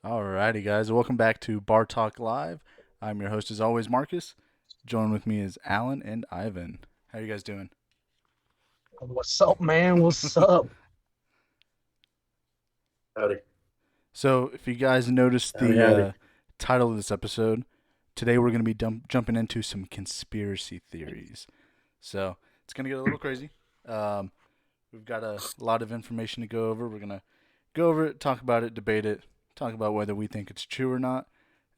Alrighty, guys. Welcome back to Bar Talk Live. I'm your host, as always, Marcus. Joined with me is Alan and Ivan. How you guys doing? What's up, man? What's up? Howdy, So, if you guys noticed howdy, the howdy. title of this episode, today we're going to be jumping into some conspiracy theories. So, it's going to get a little crazy. Um, we've got a lot of information to go over. We're going to go over it, talk about it, debate it, talk about whether we think it's true or not.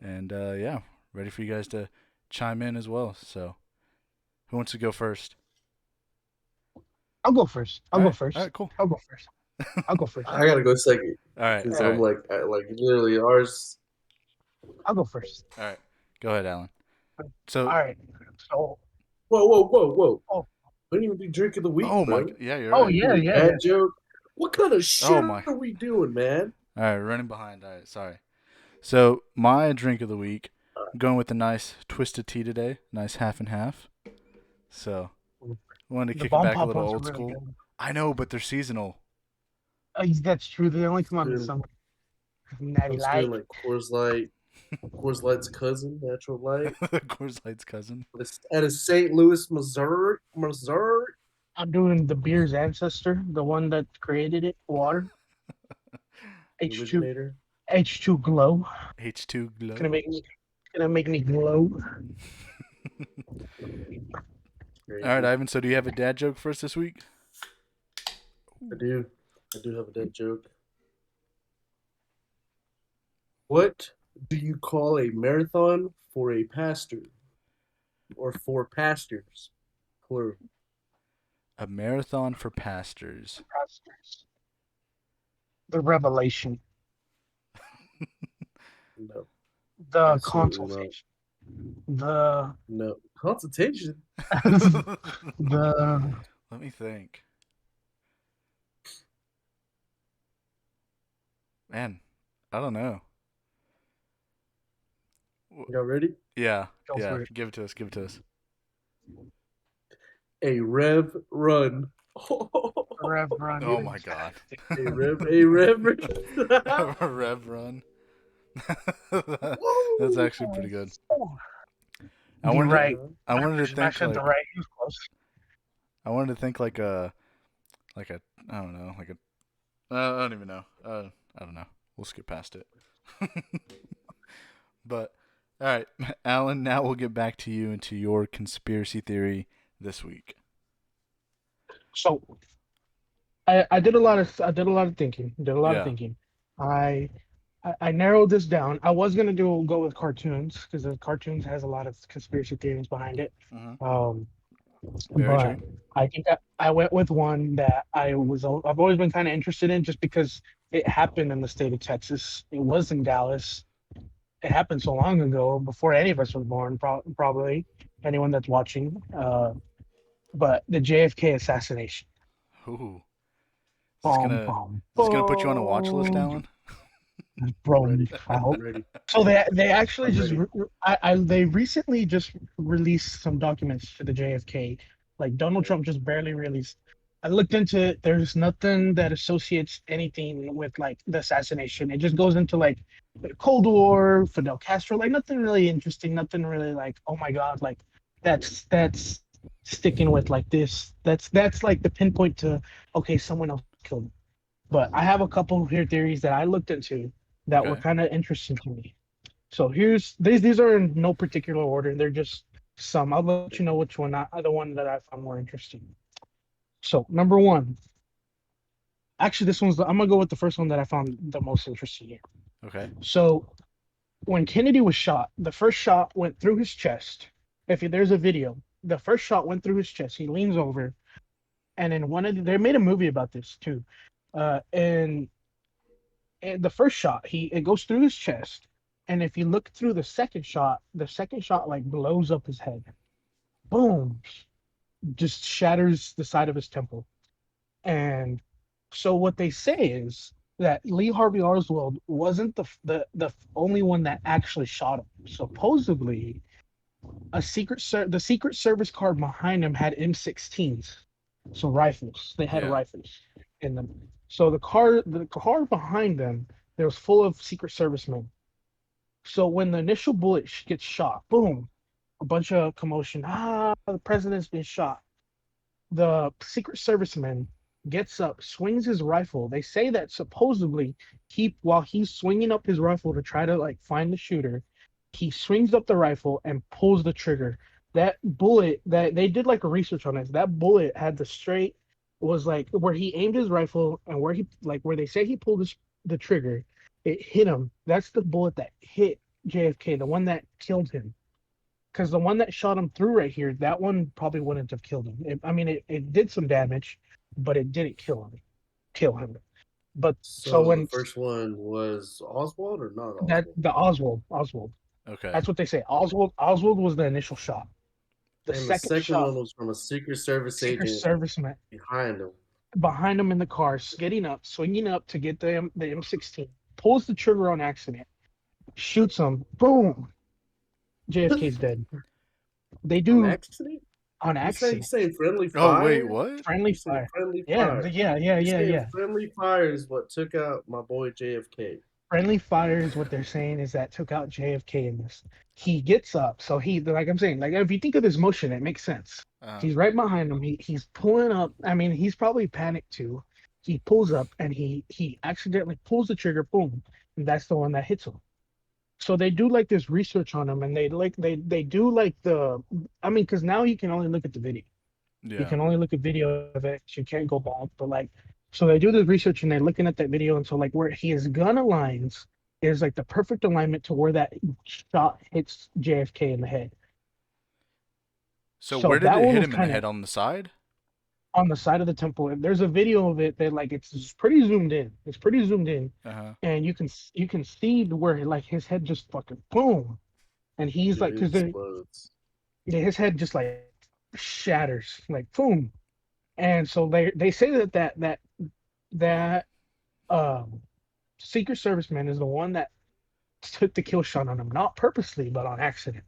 And yeah, ready for you guys to chime in as well. So, who wants to go first? I'll go first. I'll All go right. All first. right. Cool. I'll go first. I'll go first. I gotta go second All right. because All I'm right. like literally ours. I'll go first. All right. Go ahead, Alan. All So, right. So, Whoa! oh, We didn't even be drink of the week, oh my, bro. yeah, you're oh right. yeah, Your yeah, yeah. dad joke. What kind of Oh shit my. are we doing, man? All right, running behind. All right, sorry. So, my drink of the week, I'm going with a nice twisted tea today, nice half and half. So, I wanted to The kick it bomb back a pop little ones are old really school. good. I know, but they're seasonal. That's true. They only come out in the Doing, summer. I Natty was doing Light. like Coors Light, Coors Light's cousin, Natural Light, Coors Light's cousin. out of St. Louis, Missouri. I'm doing the beer's ancestor, the one that created it. Water. The H2. originator. H2 glow. H2 Gonna Glow. make me. Gonna make me glow. All right, Crazy. Ivan. So, do you have a dad joke for us this week? I do. I do have a dead joke. What do you call a marathon for a pastor? Or for pastors, plural. A marathon for pastors. The revelation. No, The absolutely not. consultation. The No. Consultation? the Let me think. Man, I don't know. Y'all ready? Yeah, go yeah. for it. Give it to us. Give it to us. A rev run. Rev run. Oh my god. A rev run. A Rev run. That's Whoa! actually pretty good. I The wanted right. Uh-huh. I wanted to I think said the like right. He was close. I wanted to think like a I don't know, like a I don't even know. I don't know. We'll skip past it. But all right, Alan, now we'll get back to you and to your conspiracy theory this week. So I did a lot of thinking. Did a lot of Yeah. thinking. I I narrowed this down. I was gonna go with cartoons because the cartoons has a lot of conspiracy theories behind it. Hmm. Um, Very but true. I think I went with one that I've always been kind of interested in just because it happened in the state of Texas. It was in Dallas. It happened so long ago before any of us were born, probably anyone that's watching. But the JFK assassination. Ooh. Is this Boom, gonna boom, is this gonna put you on a watch list, boom. Alan? I'm Bro, ready. I I'm hope. ready. So they actually I'm just ready. they recently just released some documents for the JFK. Like Donald Trump just barely released. I looked into it. There's nothing that associates anything with like the assassination. It just goes into like the Cold War, Fidel Castro, like nothing really interesting, nothing really like, oh my God, like that's sticking with like this. That's like the pinpoint to okay, someone else killed him. But I have a couple here theories that I looked into that were Okay. kind of interesting to me. So here's these are in no particular order. They're just some. I'll let you know which one the one that I found more interesting. So number one, actually this I'm gonna go with the first one that I found the most interesting here. Okay. So when Kennedy was shot, the first shot went through his chest. There's a video, the first shot went through his chest. He leans over, and in they made a movie about this too. And the first shot, it goes through his chest, and if you look through the second shot like blows up his head. Boom, just shatters the side of his temple. And so what they say is that Lee Harvey Oswald wasn't the only one that actually shot him. Supposedly, the Secret Service car behind him had M16s, so rifles. They had Yeah. rifles in them. So the car behind them It was full of Secret Servicemen. So when the initial bullet gets shot, boom, a bunch of commotion. Ah, the president's been shot. The Secret Serviceman gets up, swings his rifle. They say that supposedly while he's swinging up his rifle to try to like find the shooter, he swings up the rifle and pulls the trigger. That bullet that they did like a research on this. That bullet had the straight was like where he aimed his rifle and where he like where they say he pulled the trigger, it hit him. That's the bullet that hit JFK, the one that killed him, because the one that shot him through right here, that one probably wouldn't have killed him. It did some damage, but it didn't kill him. But so So the when first one was Oswald or not that Oswald? the Oswald, Okay. that's what they say. Oswald was the initial shot. The And the second second shot, one was from a Secret Service Secret agent Serviceman behind him. behind him in the car, getting up, swinging up to get the M16, pulls the trigger on accident, shoots him, boom, JFK's dead. They On do accident? on You accident. saying friendly Oh wait, fire? what? Friendly You saying fire. friendly Yeah, fire? You yeah, saying yeah. friendly fire is what took out my boy JFK? Friendly fire is what they're saying is that took out JFK in this. He gets up, so like I'm saying, like if you think of this motion, it makes sense. Uh, He's right behind him. He's pulling up. I mean, he's probably panicked too. He pulls up and he accidentally pulls the trigger. Boom, and that's the one that hits him. So they do like this research on him, and they do like the. I mean, because now you can only look at the video. You yeah. can only look at video of it. You can't go back. But like, so they do the research and they're looking at that video, and so like where his gun aligns is like the perfect alignment to where that shot hits JFK in the head. So So where did that it one hit was him in the kind of head? On the side? on the side of the temple. And there's a video of it that like it's pretty zoomed in. It's pretty zoomed in, Uh huh. and you can see where like his head just fucking boom, and he's Dude, like, it because explodes. his head just like shatters, like boom. And so they say that um, Secret Serviceman is the one that took the kill shot on him, not purposely, but on accident.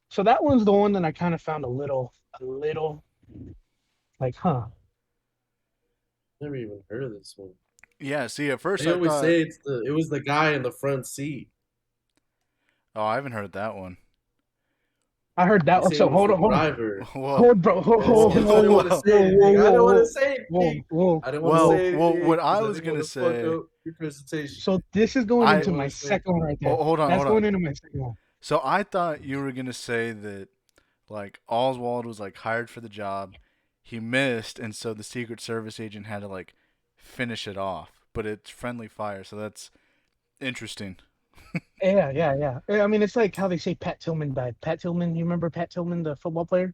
So that one's the one that I kind of found a little like, huh? Never even heard of this one. Yeah. See, at first They I always thought, say it was the guy in the front seat. oh, I haven't heard that one. I heard They that. say it So was hold the on, hold on, driver. Whoa. hold, bro, hold, Yes, hold, yes. I hold, didn't whoa, want to Whoa. say whoa, whoa, anything. I whoa, didn't want to whoa, say whoa, anything. whoa, I didn't want to whoa. say Well, anything what because I I was didn't want gonna to fuck say, up your presentation. So this is going I I into didn't my want to say. second one right oh, there. hold on, That's hold on. going into my second one. So I thought you were gonna say that, like Oswald was like hired for the job, he missed, and so the Secret Service agent had to like finish it off. But it's friendly fire, so that's interesting. Yeah, yeah, yeah. I mean, it's like how they say Pat Tillman died. Pat Tillman, you remember Pat Tillman, the football player?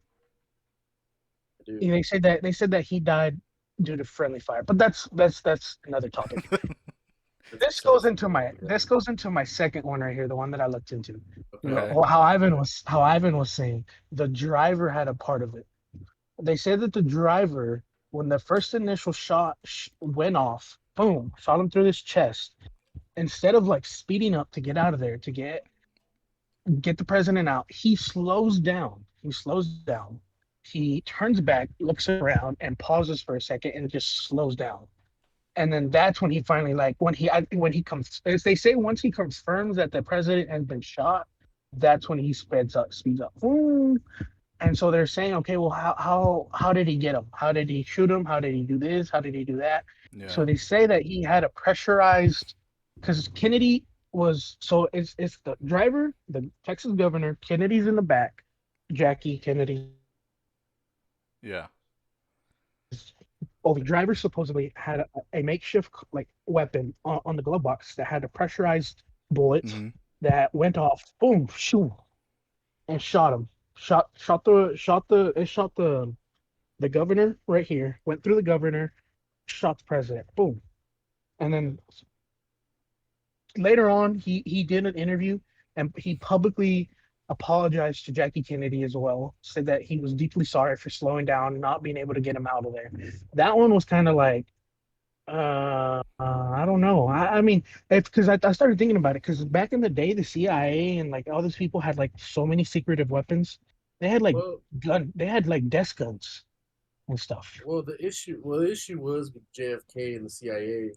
I do. Yeah, they said that he died due to friendly fire, but that's another topic. That's This besides goes the into point. my this goes into my second one right here, the one that I looked into. Okay. How Ivan was saying the driver had a part of it. They said that the driver, when the first initial shot went off, boom, shot him through his chest. Instead of like speeding up to get out of there to get the president out, he slows down. He slows down. He turns back, looks around, and pauses for a second, and just slows down. And then that's when he finally like when he comes, as they say, once he confirms that the president has been shot, that's when he speeds up. Boom. And so they're saying, okay, well, how did he get him? How did he shoot him? How did he do this? How did he do that? Yeah. So they say that he had a pressurized, because Kennedy was, so it's the driver, the Texas governor, Kennedy's in the back, Jackie Kennedy. Yeah. Well, the driver supposedly had a makeshift like weapon on the glove box that had a pressurized bullet Mm-hmm. that went off, boom, shoo, and shot him. Shot the governor right here. Went through the governor, shot the president. Boom. And then later on, he did an interview and he publicly apologized to Jackie Kennedy as well. Said that he was deeply sorry for slowing down, not being able to get him out of there. That one was kind of like, I don't know. I mean, it's because I started thinking about it because back in the day, the CIA and like all these people had like so many secretive weapons. They had like Well, they had like desk guns and stuff. the issue was with JFK and the CIA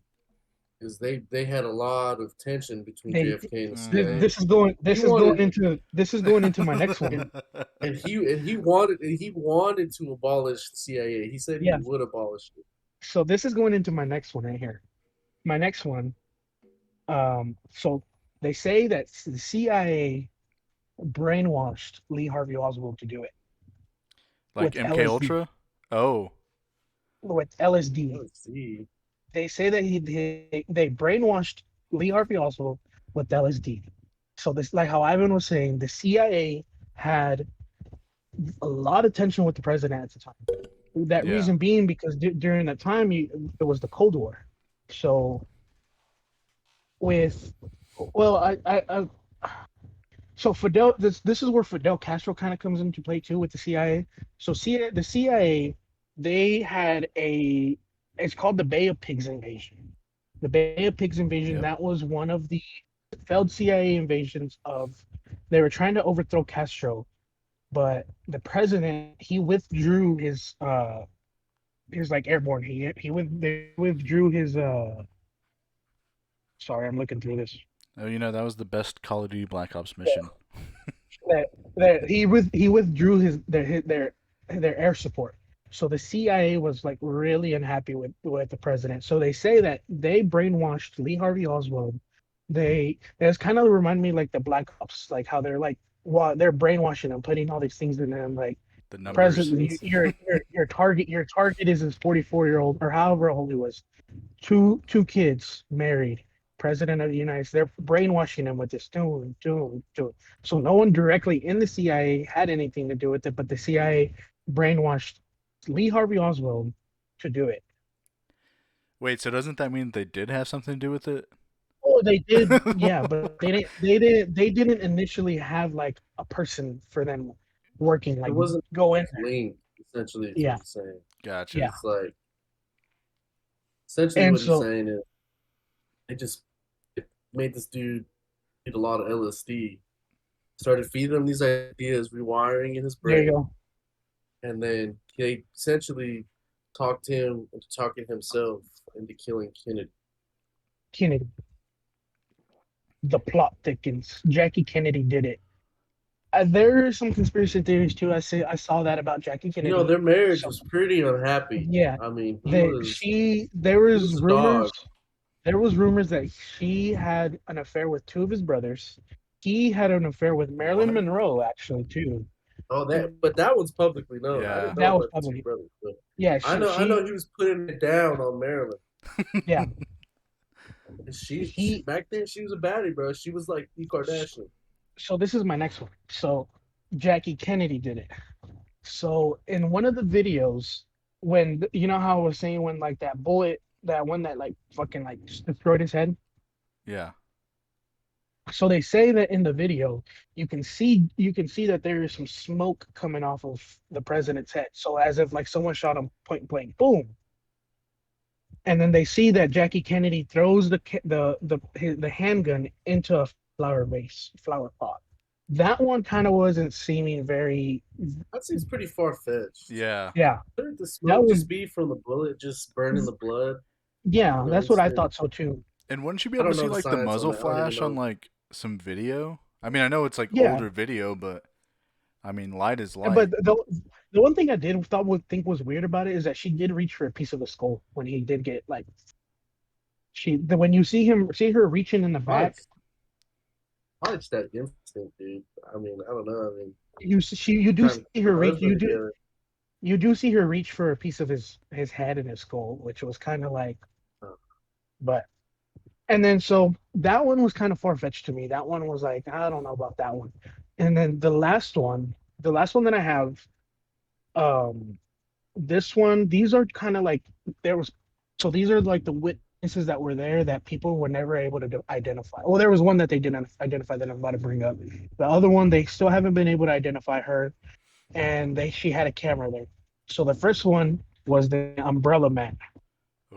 because they had a lot of tension between They JFK and the Mm-hmm. CIA. this is going He this is going wanted into this is going into my next one. and and he wanted to abolish the CIA. He said he Yeah. would abolish it. So this is going into my next one right here. My next one. So they say that the CIA brainwashed Lee Harvey Oswald to do it Like with MK LSD. Ultra? Oh, With LSD. Let's see. They say that they brainwashed Lee Harvey Oswald with LSD. So this, like how Ivan was saying, the CIA had a lot of tension with the president at the time. That yeah. reason being because during that time it was the Cold War. So with, well, I so Fidel, this is where Fidel Castro kind of comes into play too with the CIA. So the CIA, they had it's called the Bay of Pigs invasion. The Bay of Pigs invasion, Yep. that was one of the failed CIA invasions of, they were trying to overthrow Castro, but the president, he withdrew his like airborne. They withdrew his sorry, I'm looking through this. Oh, that was the best Call of Duty Black Ops mission. He withdrew their air support. So the CIA was like really unhappy with the president. So they say that they brainwashed Lee Harvey Oswald. It's kind of remind me like the Black Ops, like how they're like, well, they're brainwashing him, putting all these things in them, like The numbers. president, your target is his 44-year-old or however old he was, two kids, married, president of the United States. They're brainwashing him with this doom. So no one directly in the CIA had anything to do with it, but the CIA brainwashed Lee Harvey Oswald to do it. Wait, so doesn't that mean they did have something to do with it? Oh, they did, yeah, but they didn't initially have like a person for them working, It like wasn't go in there. linked. Essentially, is what Yeah, he's saying. Gotcha. yeah. It's like essentially And what he's so saying is they just it made this dude eat a lot of LSD. Started feeding him these ideas, rewiring in his there you brain, go. and then he essentially talked him into talking himself into killing Kennedy. Kennedy, the plot thickens. Jackie Kennedy did it. There are some conspiracy theories too. I saw that about Jackie Kennedy. Their marriage So was pretty unhappy. yeah, I mean, he the was she there he was was a rumors dog. there was rumors that she had an affair with two of his brothers. He had an affair with Marilyn What? Monroe actually too. Oh, but that one's publicly known. I Yeah. didn't know That was about the two public. brothers, but Yeah, I know he was putting it down on Marilyn. yeah. And she He back then she was a baddie, bro. She was like the Kardashian. so this is my next one. So Jackie Kennedy did it. So in one of the videos, when you know how I was saying when like that bullet, that one that like fucking like just destroyed his head. Yeah. So they say that in the video, you can see that there is some smoke coming off of the president's head. So as if like someone shot him point blank, boom. And then they see that Jackie Kennedy throws the handgun into a flower pot. That one kind of wasn't seeming very, That seems pretty far fetched. Yeah. yeah. Couldn't the That smoke was just be from the bullet just burning the blood? yeah. That's what I Instead, thought so too. And wouldn't you be I able to don't see know the like the science on muzzle that. I don't even flash on know. like some video? I mean, I know it's like Yeah, older video, but I mean, light is but light. the one thing I did thought would think was weird about it is that she did reach for a piece of the skull when he did get like when you see her reaching in the Probably, back, probably just that instinct, dude. I mean, I don't know. I mean, you do trying to see put her her reach, husband together. you do see her reach for a piece of his head and his skull, which was kind of like, Oh, but and then so that one was kind of far fetched to me. That one was like, I don't know about that one. And then the last one that I have, um, this one, these are kind of like there was, so these are like the witnesses that were there that people were never able to identify. Well, there was one that they didn't identify that I'm about to bring up. The other one, they still haven't been able to identify her, and she had a camera there. So the first one was the Umbrella Man.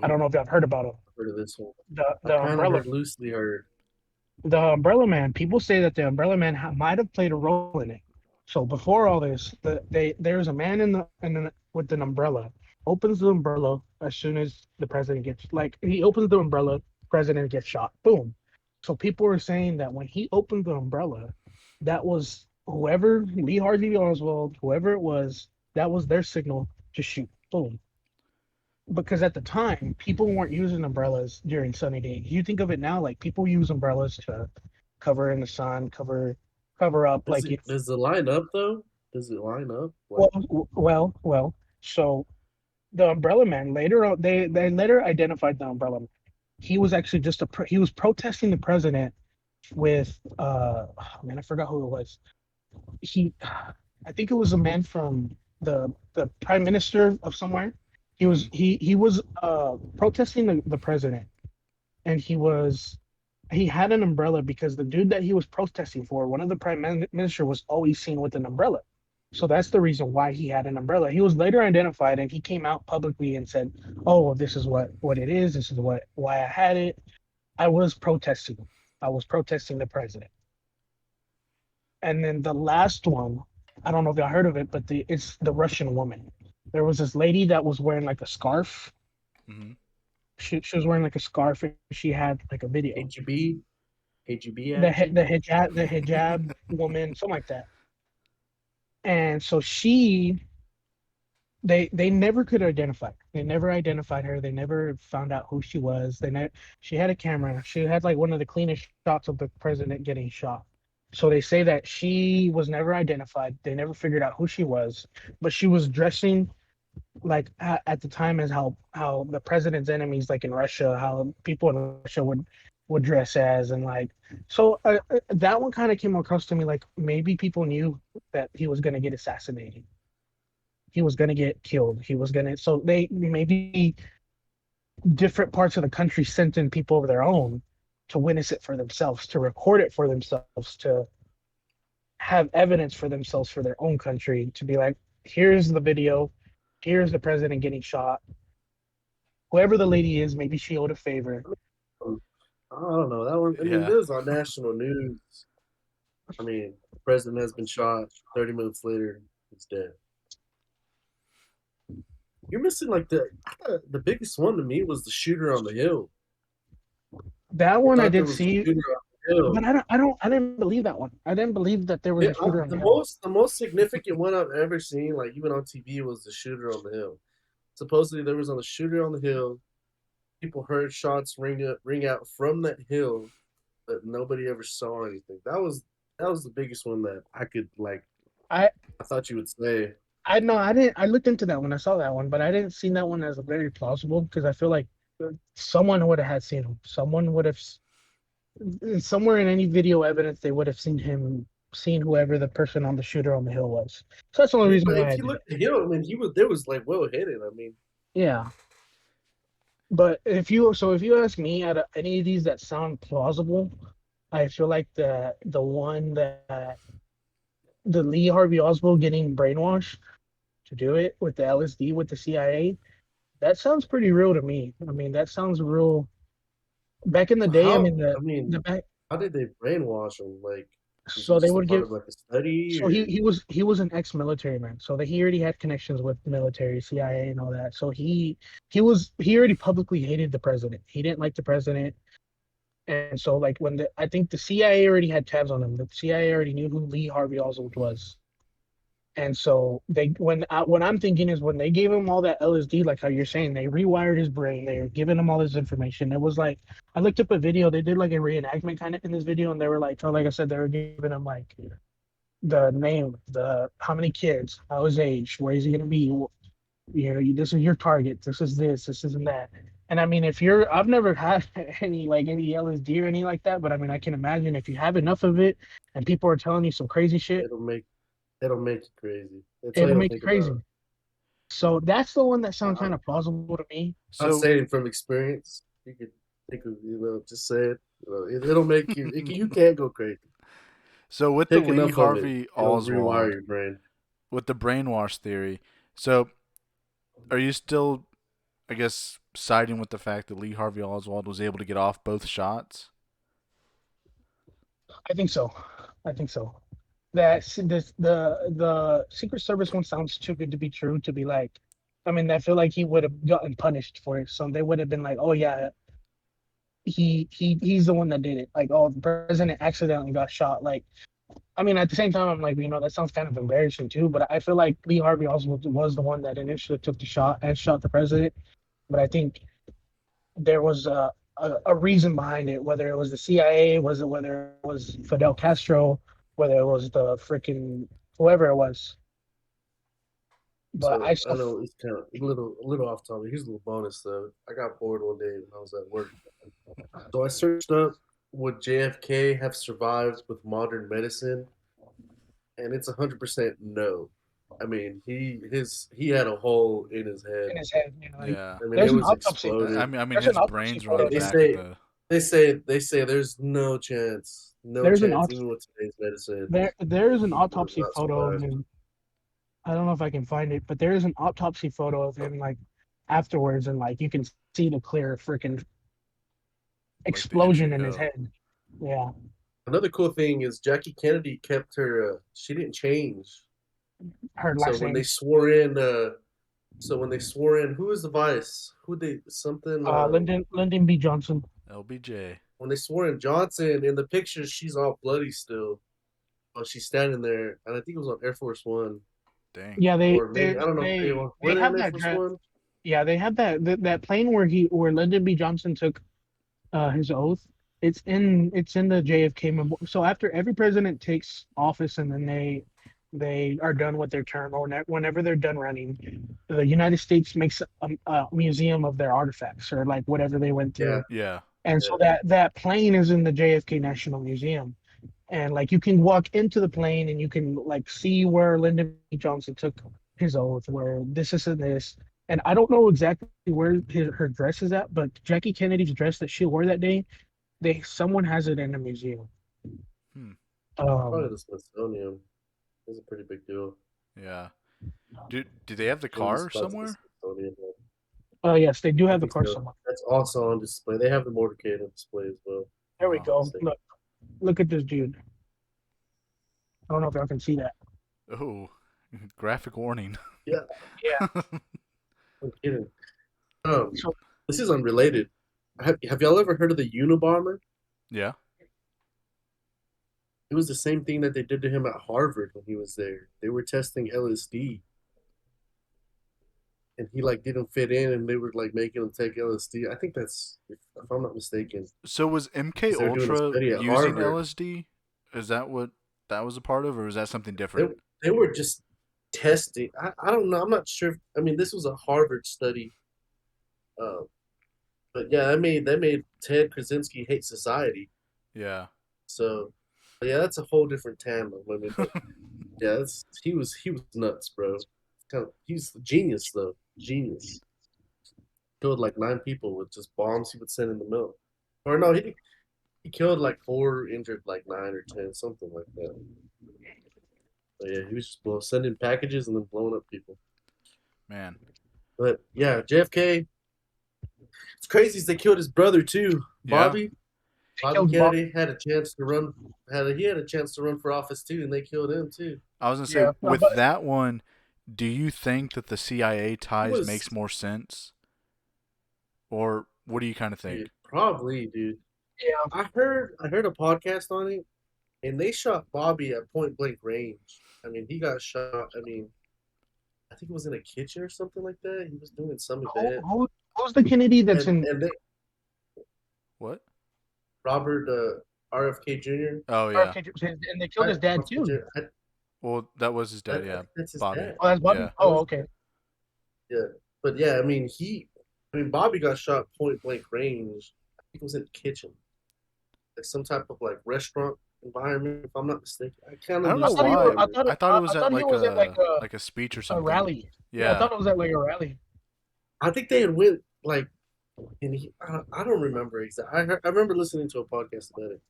I don't Oh. know if y'all heard about him. I've heard of this one. The I've the kind of umbrella heard loosely heard. the Umbrella Man. People say that the Umbrella Man might have played a role in it. So before all this, there's a man with an umbrella. Opens the umbrella as soon as the president gets, like, he opens the umbrella. president gets shot. Boom. So people were saying that when he opened the umbrella, that was whoever Lee Harvey Oswald, whoever it was, that was their signal to shoot. Boom. Because at the time, people weren't using umbrellas during sunny days. You think of it now, like people use umbrellas to cover in the sun, cover up. Does Like it if does it line up though? Does it line up? Like well. So the umbrella man later on, they later identified the umbrella man. He was actually just he was protesting the president with oh, man, I forgot who it was. He I think it was a man from the prime minister of somewhere. Hmm. He was protesting the president, and he had an umbrella because the dude that he was protesting for, one of the minister, was always seen with an umbrella. So that's the reason why he had an umbrella. He was later identified, and he came out publicly and said, "Oh, well, this is what it is. This is why I had it. I was protesting. I was protesting the president." And then the last one, I don't know if y'all heard of it, but it's the Russian woman. There was this lady that was wearing like a scarf. Hmm. She was wearing like a scarf, and she had like a video. HEB, HEB The action. hijab woman, something like that. And so they never could identify her. They never identified her. They never found out who she was. She had a camera. She had like one of the cleanest shots of the president getting shot. So they say that she was never identified. They never figured out who she was, but she was dressing like at the time as how the president's enemies, like in Russia, how people in Russia would dress as, and like so that one kind of came across to me like maybe people knew that he was going to get assassinated, he was going to get killed, he was going to, so they maybe different parts of the country sent in people of their own to witness it for themselves, to record it for themselves, to have evidence for themselves for their own country, to be like, here's the video, here's the president getting shot. Whoever the lady is, maybe she owed a favor. I don't know that one. I mean, Yeah. this is on national news. I mean, the president has been shot. 30 minutes later, he's dead. You're missing like I thought the biggest one to me was the shooter on the hill. That I one I thought there did was a see, shooter on the hill. but I didn't believe that one. I didn't believe that there was a shooter on The the hill. most significant one I've ever seen, like even on TV, was the shooter on the hill. Supposedly there was on the shooter on the hill. People heard shots ring out from that hill, but nobody ever saw anything. That was the biggest one that I could like. I I thought you would say. I know I didn't. I looked into that when I saw that one, but I didn't see that one as a very plausible because I feel like someone would have had seen him. Someone would have somewhere in any video evidence they would have seen him, seen whoever the person on the shooter on the hill was. So that's the only reason But why if I you did look it. at the hill, I mean, he was there was like well hidden. I mean, Yeah, but if you ask me, out of any of these that sound plausible, I feel like the one that the Lee Harvey Oswald getting brainwashed to do it with the LSD with the CIA, that sounds pretty real to me. I mean, that sounds real. Back in the so day, I how? mean I the mean, back, how did they brainwash him? Like, was it so they just a would part give. of like a study So or? he was an ex-military man. So that he already had connections with the military, CIA, and all that. So he already publicly hated the president. He didn't like the president. And so, like I think the CIA already had tabs on him. The CIA already knew who Lee Harvey Oswald was. And so what I'm thinking is when they gave him all that LSD, like how you're saying, they rewired his brain. They were giving him all this information. It was like I looked up a video. They did like a reenactment kind of in this video, and they were like, oh, like I said, they were giving him like the name, the how many kids, how his age, where is he gonna be? You know, this is your target. This isn't that. And I mean, if you're, I've never had any LSD or anything like that, but I mean, I can imagine if you have enough of it and people are telling you some crazy shit, It'll make it'll make you crazy. That's all it'll you'll make you think crazy. about. So that's the one that sounds kind I'm of plausible to me. not So, saying from experience. You could, just say it. It'll make you. You can't go crazy. so with the Take Lee enough of it, Harvey it'll rewire Oswald, your brain. with the brainwash theory, so are you still, I guess, siding with the fact that Lee Harvey Oswald was able to get off both shots? I think so. I think so. That the Secret Service one sounds too good to be true to be like. I mean, I feel like he would have gotten punished for it. So they would have been like, "Oh yeah, he's the one that did it. Like, oh, the president accidentally got shot. Like, I mean, at the same time, I'm like, that sounds kind of embarrassing too. But I feel like Lee Harvey Oswald was the one that initially took the shot and shot the president. But I think there was a reason behind it, whether it was the CIA, whether it was Fidel Castro, whether it was the freaking whoever it was. But So I I still, know it's kind of a little off topic. Here's a little bonus though. I got bored one day when I was at work, so I searched up would JFK have survived with modern medicine, and it's 100% no. I mean, he had a hole in his head. in his head, Yeah. I mean, it there's an was autopsy. exploded. I mean, There's an his autopsy brain's photo running They of him. back at say the. they say there's no There's an chance, aut- even with today's medicine, there is an he would have autopsy not photo of survived. him. I don't know if I can find it, but there is an autopsy photo of him like afterwards, and like you can see the clear freaking Like the entry. explosion in his Oh, head. Yeah, Another cool thing is Jackie Kennedy kept her. She didn't change. her So last when they name, swore in, who was the vice? Who they something? Lyndon B. Johnson. LBJ. When they swore in Johnson, in the picture, she's all bloody still. While she's standing there, and I think it was on Air Force One, Dang. Yeah, or maybe I don't know if they were they on have Air that Force dress. One. Yeah, they have that plane where Lyndon B. Johnson took his oath. It's in the JFK memorial. So after every president takes office and then they are done with their term or whenever they're done running, the United States makes a museum of their artifacts or like whatever they went Yeah, through. Yeah. And yeah. so that plane is in the JFK National Museum. And like you can walk into the plane and you can like see where Lyndon B. Johnson took his oath, where this is and this. And I don't know exactly where her dress is at, but Jackie Kennedy's dress that she wore that day, someone has it in a museum. Hmm. Probably Um, the Smithsonian. It's a pretty big deal. Yeah. Do they have the Maybe it's car about to the somewhere? Smithsonian. yes, they do I have the think car so. somewhere. That's also on display. They have the motorcade on display as well. There we Wow. go. Look at this dude. I don't know if y'all can see that. Oh, graphic warning. Yeah, Yeah. I'm kidding. Um, So this is unrelated. Have y'all ever heard of the Unabomber? Yeah. It was the same thing that they did to him at Harvard when he was there. They were testing LSD, and he like didn't fit in, and they were like making him take LSD. I think that's, if I'm not mistaken, So was MK because they were doing a Ultra study at using Harvard. LSD? Is that what that was a part of, or was that something They different? they were just testing. I don't know. I'm not sure. I mean, this was a Harvard study, uh, but yeah, that made Ted Krasinski hate society. Yeah. So, but yeah, that's a whole different tandem. I mean, but yeah, he was nuts, bro. He's a genius though. Genius. Killed like 9 people with just bombs he would send in the mail. Or no, he killed like 4, injured like 9 or 10, something like that. But yeah, he was just sending packages and then blowing up people. Man. But yeah, JFK. It's crazy. They killed his brother too, Yeah. Bobby. they Bobby killed Bob. Kennedy had a chance to run. He had a chance to run for office too, and they killed him too. I was gonna say Yeah, with but that one, do you think that the CIA He ties was makes more sense, or what do you kind of think? dude, probably dude. yeah, I heard a podcast on it, and they shot Bobby at point blank range. I mean, he got shot. I mean, I think it was in a kitchen or something like that. He was doing some who, event, who who's the Kennedy that's and in? and they, What? Robert RFK Jr. Oh yeah. RFK, and they killed his dad RFK too. Jr. Well, that was his I dad. Yeah, think that's his Bobby. dad. Oh, that's Bobby. Yeah. That Oh, was okay. yeah, but yeah, I mean, Bobby got shot point blank range. I think it was in the kitchen, like some type of like restaurant environment, if I'm not mistaken. I kind I of don't I know lose thought he track was. why. of it. I thought I it thought he was was at like a speech or a something. rally. Yeah, I Yeah. thought it was at like a rally. I think they had went like, and I don't remember exactly. I remember listening to a podcast about it,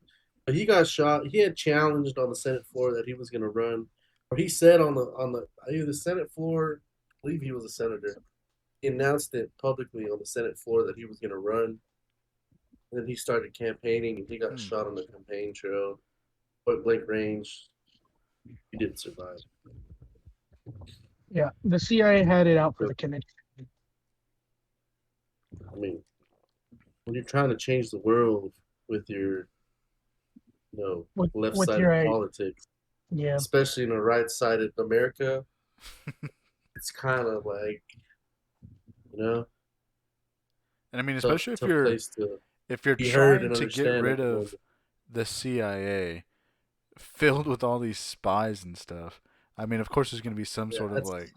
but he got shot. He had challenged on the Senate floor that he was going to run, or he said on the either the Senate floor, I believe he was a senator. He announced it publicly on the Senate floor that he was going to run. And then he started campaigning, and he got Hmm. shot on the campaign trail, point blank range. He didn't survive. Yeah, the CIA had it out for So, the Kennedy. I mean, when you're trying to change the world with your, with your left-sided politics, yeah. especially in a right-sided America, it's kind of like, you know, And I mean, tough especially tough place to if you're be heard trying and to get understand at rid the of moment. the CIA filled with all these spies and stuff. I mean, of course, there's going to be some Yeah, sort of like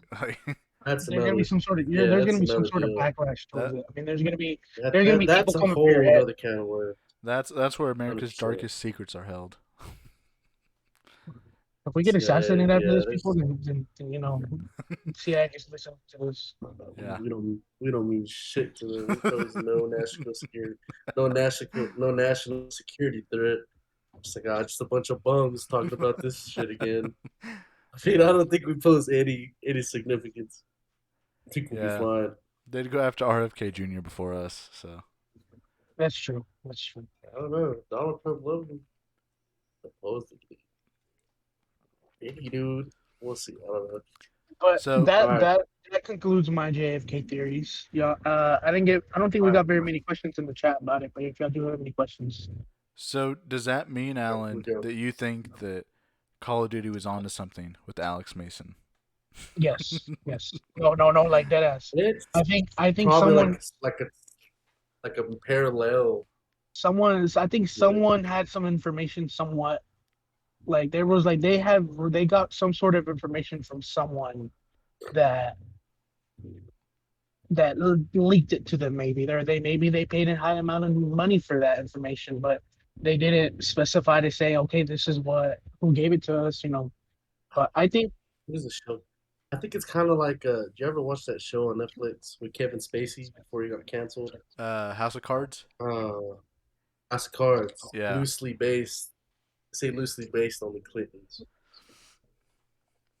that's There's gonna be another some sort of yeah, there's that's gonna be some another sort of deal. backlash towards that it. I mean, That, there's gonna that be that's people a coming for your whole head. another can of worms. that's where Hundred America's percent. darkest secrets are held. If we get CIA, assassinated after yeah, this, people, then CIA just listen to this. Yeah. we don't mean shit to them. We pose no national security, no national security threat. Just like just a bunch of bums talking about this shit again. I mean, I don't think we pose any significance. I think we'll be Yeah. fine. They'd go after RFK Jr. before us, so That's true. That's true. I don't know. Donald Trump loves him supposedly. Maybe, dude. We'll see. I don't know. But so All right, that concludes my JFK theories. Yeah. I don't think all we right. got very many questions in the chat about it. But if y'all do have any questions, so does that mean, Here we Alan, go. that you think that Call of Duty was onto something with Alex Mason? yes, yes. No, no, no. Like dead ass. It's I think probably like a parallel. I think Yeah, someone had some information somewhat like there was like they got some sort of information from someone that leaked it to them. Maybe they paid a high amount of money for that information, but they didn't specify to say, okay, this is what who gave it to us, But I think what is the show? I think it's kind of like. Did you ever watch that show on Netflix with Kevin Spacey before he got canceled? House of Cards? House of Cards, Yeah. loosely based. Say loosely based on the Clintons,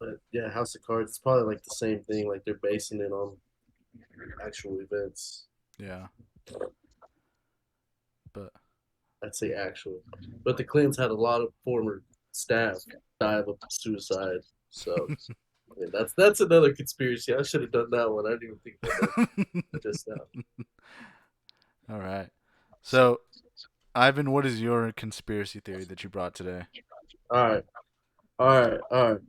but yeah, House of Cards. It's probably like the same thing. Like they're basing it on actual events. Yeah. But I'd say actual, but the Clintons had a lot of former staff die of a suicide. So I mean, that's another conspiracy. I should have done that one. I didn't even think about that just now. all right. So, So, Ivan, what is your conspiracy theory that you brought today? all right, all right, all right.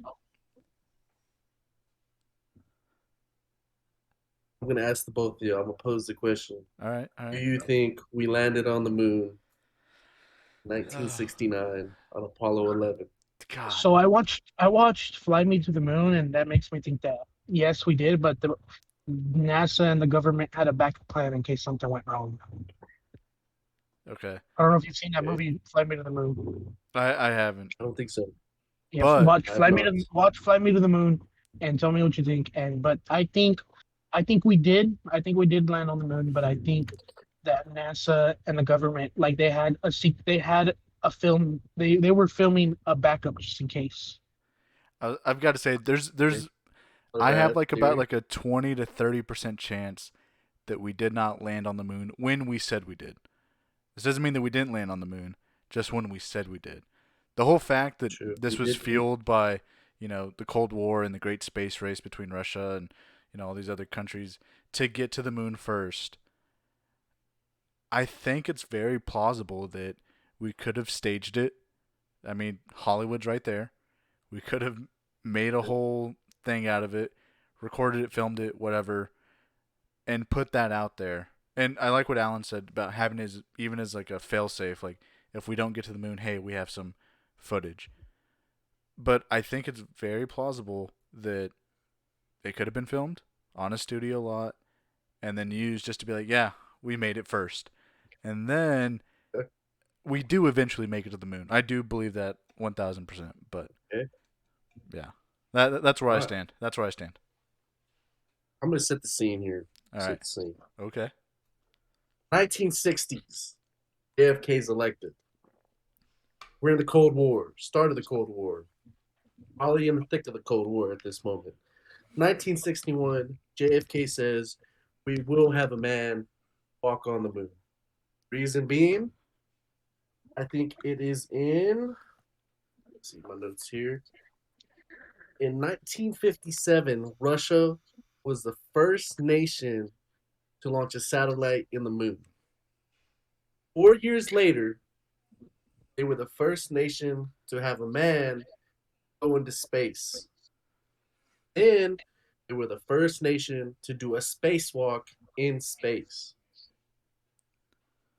I'm gonna ask the both of you. I'm gonna pose the question. All right. All Do right. you think we landed on the moon 1969 on Apollo 11? God. so. I watched Fly Me to the Moon, and that makes me think that yes, we did, but the NASA and the government had a backup plan in case something went wrong. Okay. I don't know if you've seen that Okay. movie, Fly Me to the Moon. I haven't. I don't think so. Yeah, But I have not. Watch Fly Me to the Moon and tell me what you think. And but I think we did. I think we did land on the moon, but I think that NASA and the government like they had a film they were filming a backup just in case. I've got to say, Okay. there's Not a I have bad like about theory. like a 20 to 30% chance that we did not land on the moon when we said we did. This doesn't mean that we didn't land on the moon, just when we said we did. The whole fact that True. this We was did. We, fueled by, the Cold War and the great space race between Russia and, all these other countries to get to the moon first. I think it's very plausible that we could have staged it. I mean, Hollywood's right there. We could have made a whole thing out of it, recorded it, filmed it, whatever, and put that out there. And I like what Alan said about having his even as like a failsafe, like if we don't get to the moon, hey, we have some footage. But I think it's very plausible that it could have been filmed on a studio lot and then used just to be like, yeah, we made it first. And then okay. we do eventually make it to the moon. I do believe that 1000%. But Okay. yeah, that's where All I right. stand. That's where I stand. I'm gonna set the scene here. All Set right. the scene. Okay. 1960s. JFK's elected. We're in the Cold War. Start of the Cold War. Probably in the thick of the Cold War at this moment. 1961. JFK says we will have a man walk on the moon. Reason being, I think it is in. Let's see my notes here. In 1957, Russia was the first nation to launch a satellite in the moon. 4 years later, they were the first nation to have a man go into space. Then they were the first nation to do a spacewalk in space.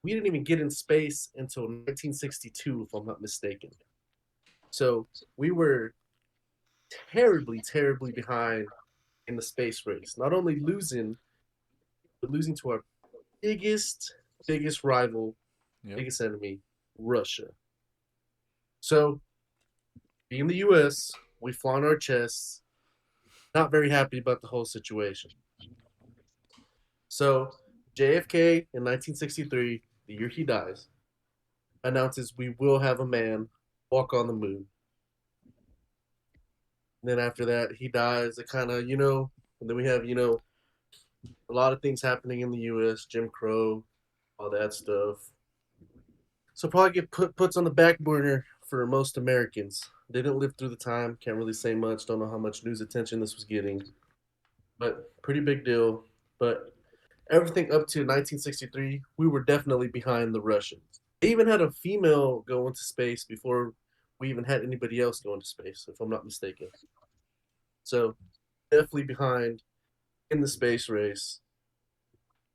We didn't even get in space until 1962, if I'm not mistaken. So we were terribly, terribly behind in the space race. Not only losing, but losing to our biggest rival, Yep. biggest enemy, Russia. So, being the US, we flaunt our chests, not very happy about the whole situation. So, JFK in 1963, the year he dies, announces we will have a man walk on the moon. And then after that, he dies. It kind of, and then we have, a lot of things happening in the US, Jim Crow, all that stuff. So probably get puts on the back burner for most Americans. They didn't live through the time. Can't really say much. Don't know how much news attention this was getting, but pretty big deal. But everything up to 1963, we were definitely behind the Russians. They even had a female go into space before we even had anybody else go into space, if I'm not mistaken. So definitely behind in the space race.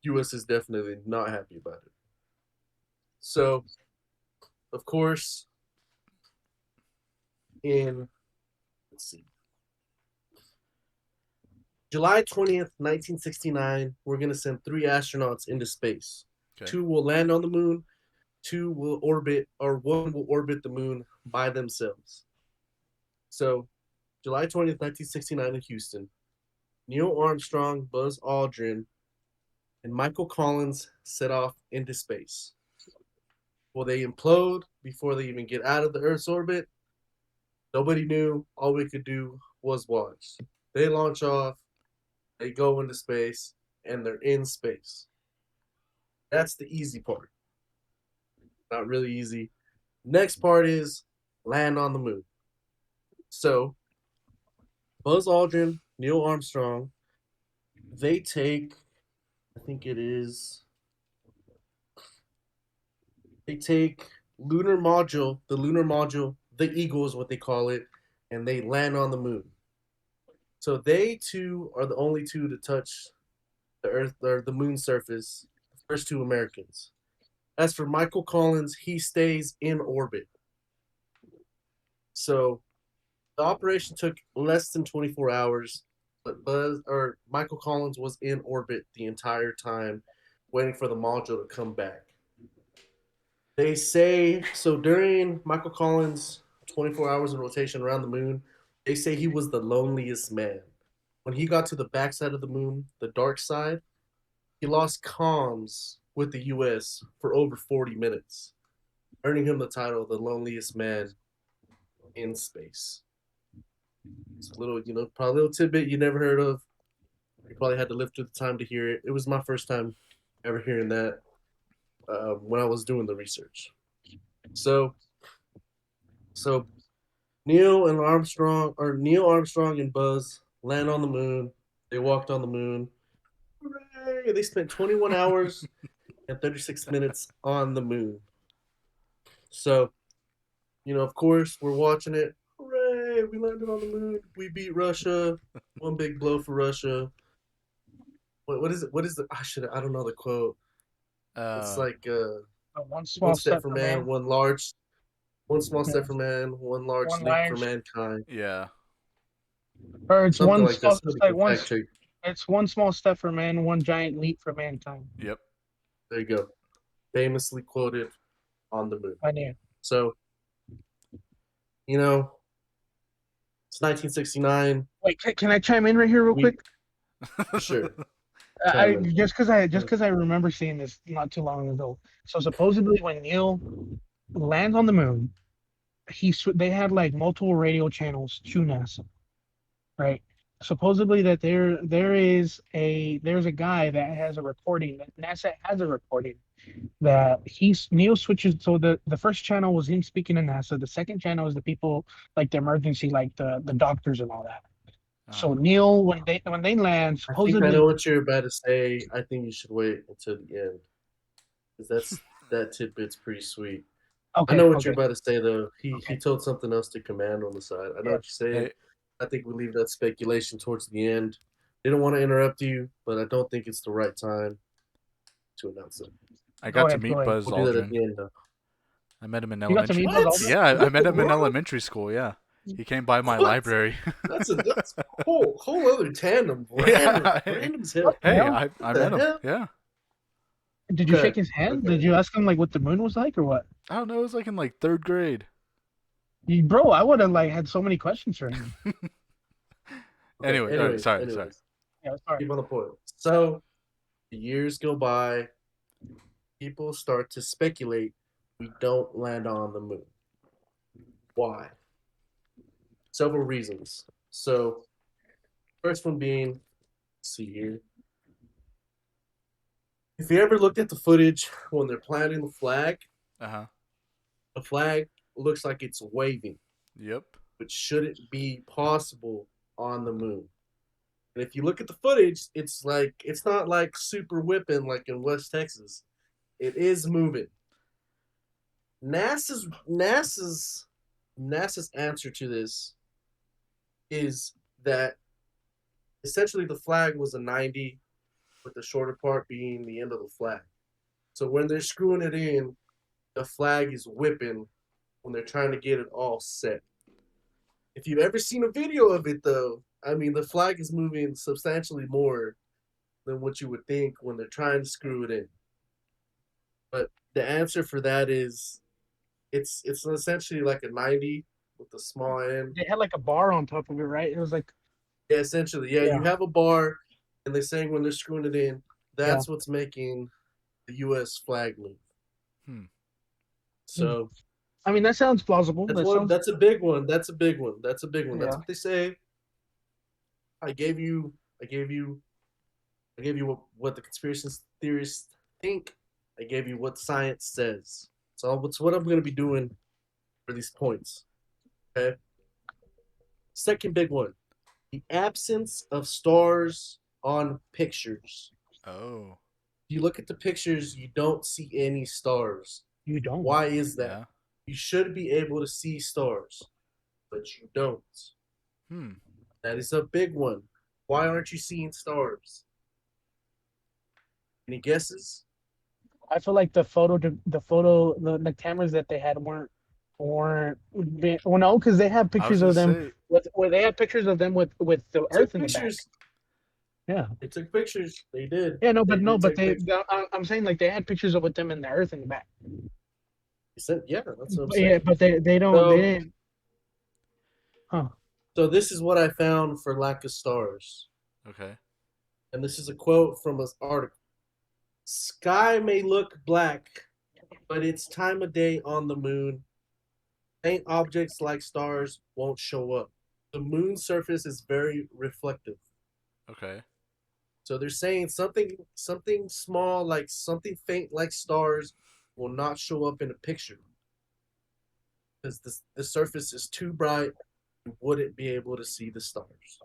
US is definitely not happy about it. So, of course, in let's see, July 20th, 1969, we're going to send 3 astronauts into space. Okay. 2 will land on the moon, 2 will orbit, or 1 will orbit the moon by themselves. So, July 20th, 1969, in Houston, Neil Armstrong, Buzz Aldrin, and Michael Collins set off into space. Will they implode before they even get out of the Earth's orbit? Nobody knew. All we could do was watch. They launch off, they go into space, and they're in space. That's the easy part. Not really easy. Next part is land on the moon. So, Buzz Aldrin, Neil Armstrong, they take, I think it is, they take the lunar module, the Eagle is what they call it, and they land on the moon. So they two are the only two to touch the Earth or the moon surface, the first 2 Americans. As for Michael Collins, he stays in orbit. So the operation took less than 24 hours, but Michael Collins was in orbit the entire time, waiting for the module to come back. They say so during Michael Collins' 24 hours in rotation around the moon, they say he was the loneliest man. When he got to the backside of the moon, the dark side, he lost comms with the US for over 40 minutes, earning him the title the loneliest man in space. It's a little, probably a little tidbit you never heard of. You probably had to live through the time to hear it. It was my first time ever hearing that when I was doing the research. So Neil Armstrong and Buzz land on the moon. They walked on the moon. Hooray! They spent 21 hours and 36 minutes on the moon. So, of course, we're watching it. Hooray! We landed on the moon. We beat Russia. One big blow for Russia. What is it? What is the? I don't know the quote. It's like One one small step step for for man, man, one small yeah, step for man, one large one leap for large, mankind. Yeah. or it's Something one like that. small. It's Somebody like can fact check. It's one small step for man, one giant leap for mankind. Yep. There you go. Famously quoted on the moon. I knew. So, it's 1969. Wait, can I chime in right here real We quick? sure. I Chime in. just because I remember seeing this not too long ago. So supposedly when Neil lands on the moon, they had like multiple radio channels to NASA, right? Supposedly that there's a guy that has a recording that NASA has a recording that Neil switches. So the first channel was him speaking to NASA. The second channel is the people like the emergency, like the doctors and all that. So Neil, when they land, I think I know supposedly what you're about to say. I think you should wait until the end. Because that tidbit's pretty sweet. I Okay, know what you're okay, about to say though. He okay. told something else to command on the side. I know Yeah. what you're saying. Hey, I think we leave that speculation towards the end. Didn't want to interrupt you, but I don't think it's the right time to announce it. I Go got to ahead, go meet ahead. Buzz We'll do that at Aldrin. the end though. I met him in You got to elementary. meet Buzz What? Aldrin? Yeah, I What met the him in world? elementary school. Yeah, he came by my What? library. That's whole other tandem. Random, Yeah. Hey, random as hell. What the hey, hell? I What the met him. hell? Yeah. Did you Okay, shake his hand? okay. Did you ask him like what the moon was like or what? I don't know. It was like in like third grade. Bro, I would have like had so many questions for him. Okay. All right. Sorry. Anyways, Yeah, sorry. keep on the point. So the years go by. People start to speculate we don't land on the moon. Why? Several reasons. So, first one being, let's see here. If you ever looked at the footage when they're planting Uh huh. the flag looks like it's waving, Yep. which shouldn't be possible on the moon. And if you look at the footage, it's not like super whipping like in West Texas. It is moving. NASA's NASA's NASA's answer to this is that essentially the flag was a 90 with the shorter part being the end of the flag. So when they're screwing it in, the flag is whipping when they're trying to get it all set. If you've ever seen a video of it though, I mean the flag is moving substantially more than what you would think when they're trying to screw it in. But the answer for that is it's essentially like a 90 with a small end. They had like a bar on top of it, right? It was like, Yeah, essentially. Yeah, yeah, you have a bar and they're saying when they're screwing it in, yeah. that's what's making the US flag move. Hmm. So I mean, that sounds plausible. that's That one sounds, that's a big one. That's a big one. That's a big one. That's yeah. what they say. I gave you I gave you I gave you what the conspiracy theorists think. I gave you what science says. So it's what I'm gonna be doing for these points. Okay. Second big one. The absence of stars on pictures. Oh. You look at the pictures, you don't see any stars. You don't. Why is that? Yeah. You should be able to see stars, but you don't. Hmm. That is a big one. Why aren't you seeing stars? Any guesses? I feel like the cameras that they had weren't well, no, because they have I was pictures gonna of them say. with where they have pictures of them with the They took Earth in the back. pictures. Yeah, They took pictures. They did. yeah, no, They but did take they. pictures. I'm saying like they had pictures of with them and the Earth in the back. Yeah, that's what I'm But yeah, saying. but they So, didn't. Huh. so this is what I found for lack of stars, Okay. and this is a quote from an article. Sky may look black, but it's time of day on the moon. Faint objects like stars won't show up. The moon's surface is very reflective. Okay. So they're saying something small like something faint like stars will not show up in a picture because the surface is too bright. You wouldn't be able to see the stars.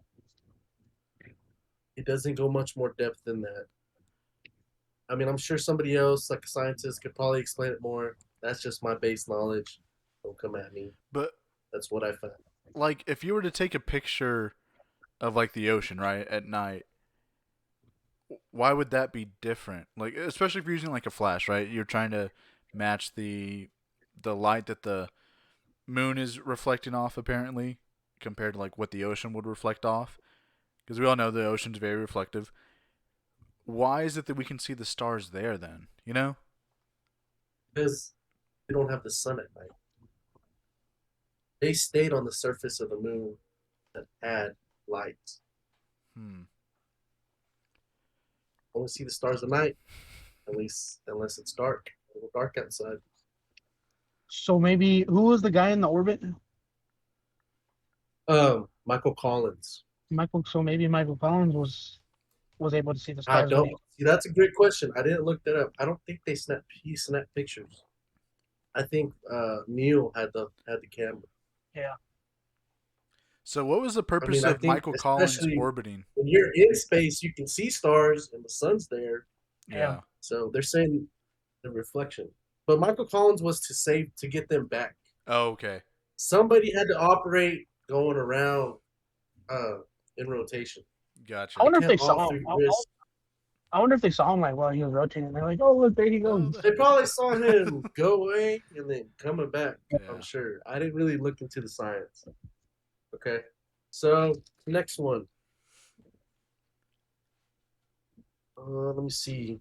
It doesn't go much more depth than that. I mean, I'm sure somebody else, like a scientist, could probably explain it more. That's just my base knowledge. Don't come at me. But That's what I found. like, if you were to take a picture of like the ocean, right, at night, why would that be different? Like, especially if you're using like a flash, right? You're trying to match the light that the moon is reflecting off, apparently, compared to like what the ocean would reflect off. Because we all know the ocean's very reflective. Why is it that we can see the stars there then? You know? Because they don't have the sun at night. They stayed on the surface of the moon that had light. Hmm. Only see the stars at night, at least unless it's dark. A little dark outside. So maybe who was the guy in the orbit? Michael Collins. Michael. So maybe Michael Collins was able to see the I stars when don't he. see. That's a great question. I didn't look that up. I don't think he snapped pictures. I think Neil had the camera. Yeah. So what was the I purpose mean, I of think Michael Collins especially orbiting? when you're in space, you can see stars and the sun's there. Yeah. Yeah. So they're saying the reflection. But Michael Collins was to get them back. Oh, okay. Somebody had to operate going around uh, in rotation. I Gotcha. They wonder if they can't all saw him. three risk. I wonder if they saw him like while he was rotating. They're like, "Oh, look, there he Oh, goes." They probably saw him go away and then coming back. I'm yeah. sure. I didn't really look into the science. Okay. So next one. Let me see.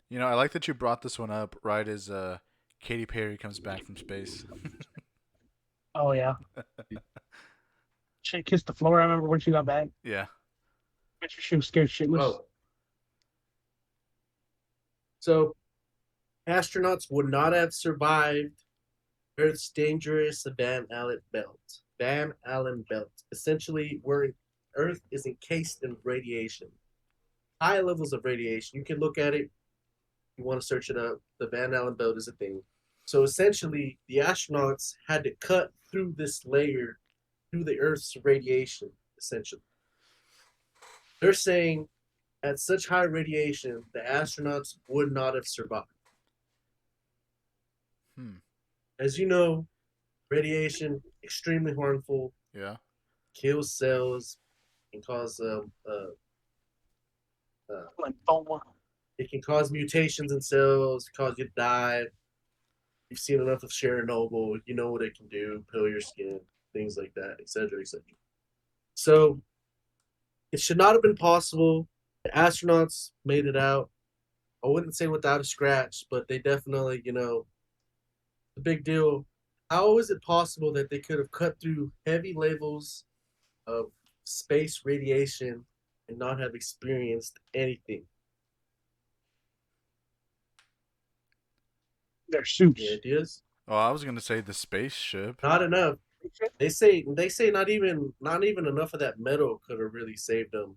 You know, I like that you brought this one up right as Katy Perry comes back from space. Oh yeah, she kissed the floor. I remember when she got back. Yeah. She was scared shitless. Oh, so astronauts would not have survived Earth's dangerous Van Allen belt. Van Allen belt, essentially, where Earth is encased in radiation, high levels of radiation. You can look at it. You want to search it up. The Van Allen belt is a thing. So essentially, the astronauts had to cut through this layer, through the Earth's radiation. Essentially, they're saying at such high radiation, the astronauts would not have survived. Hmm. As you know, radiation extremely harmful, Yeah. kills cells, can cause Lymphoma. it can cause mutations in cells, cause you to die. You've seen enough of Chernobyl, you know what it can do, peel your skin, things like that, etc., etc. So it should not have been possible. The astronauts made it out. I wouldn't say without a scratch, but they definitely, the big deal. How is it possible that they could have cut through heavy levels of space radiation and not have experienced anything? Their Any suits. ideas? Oh, I was gonna say the spaceship. Not enough. They say not even enough of that metal could have really saved them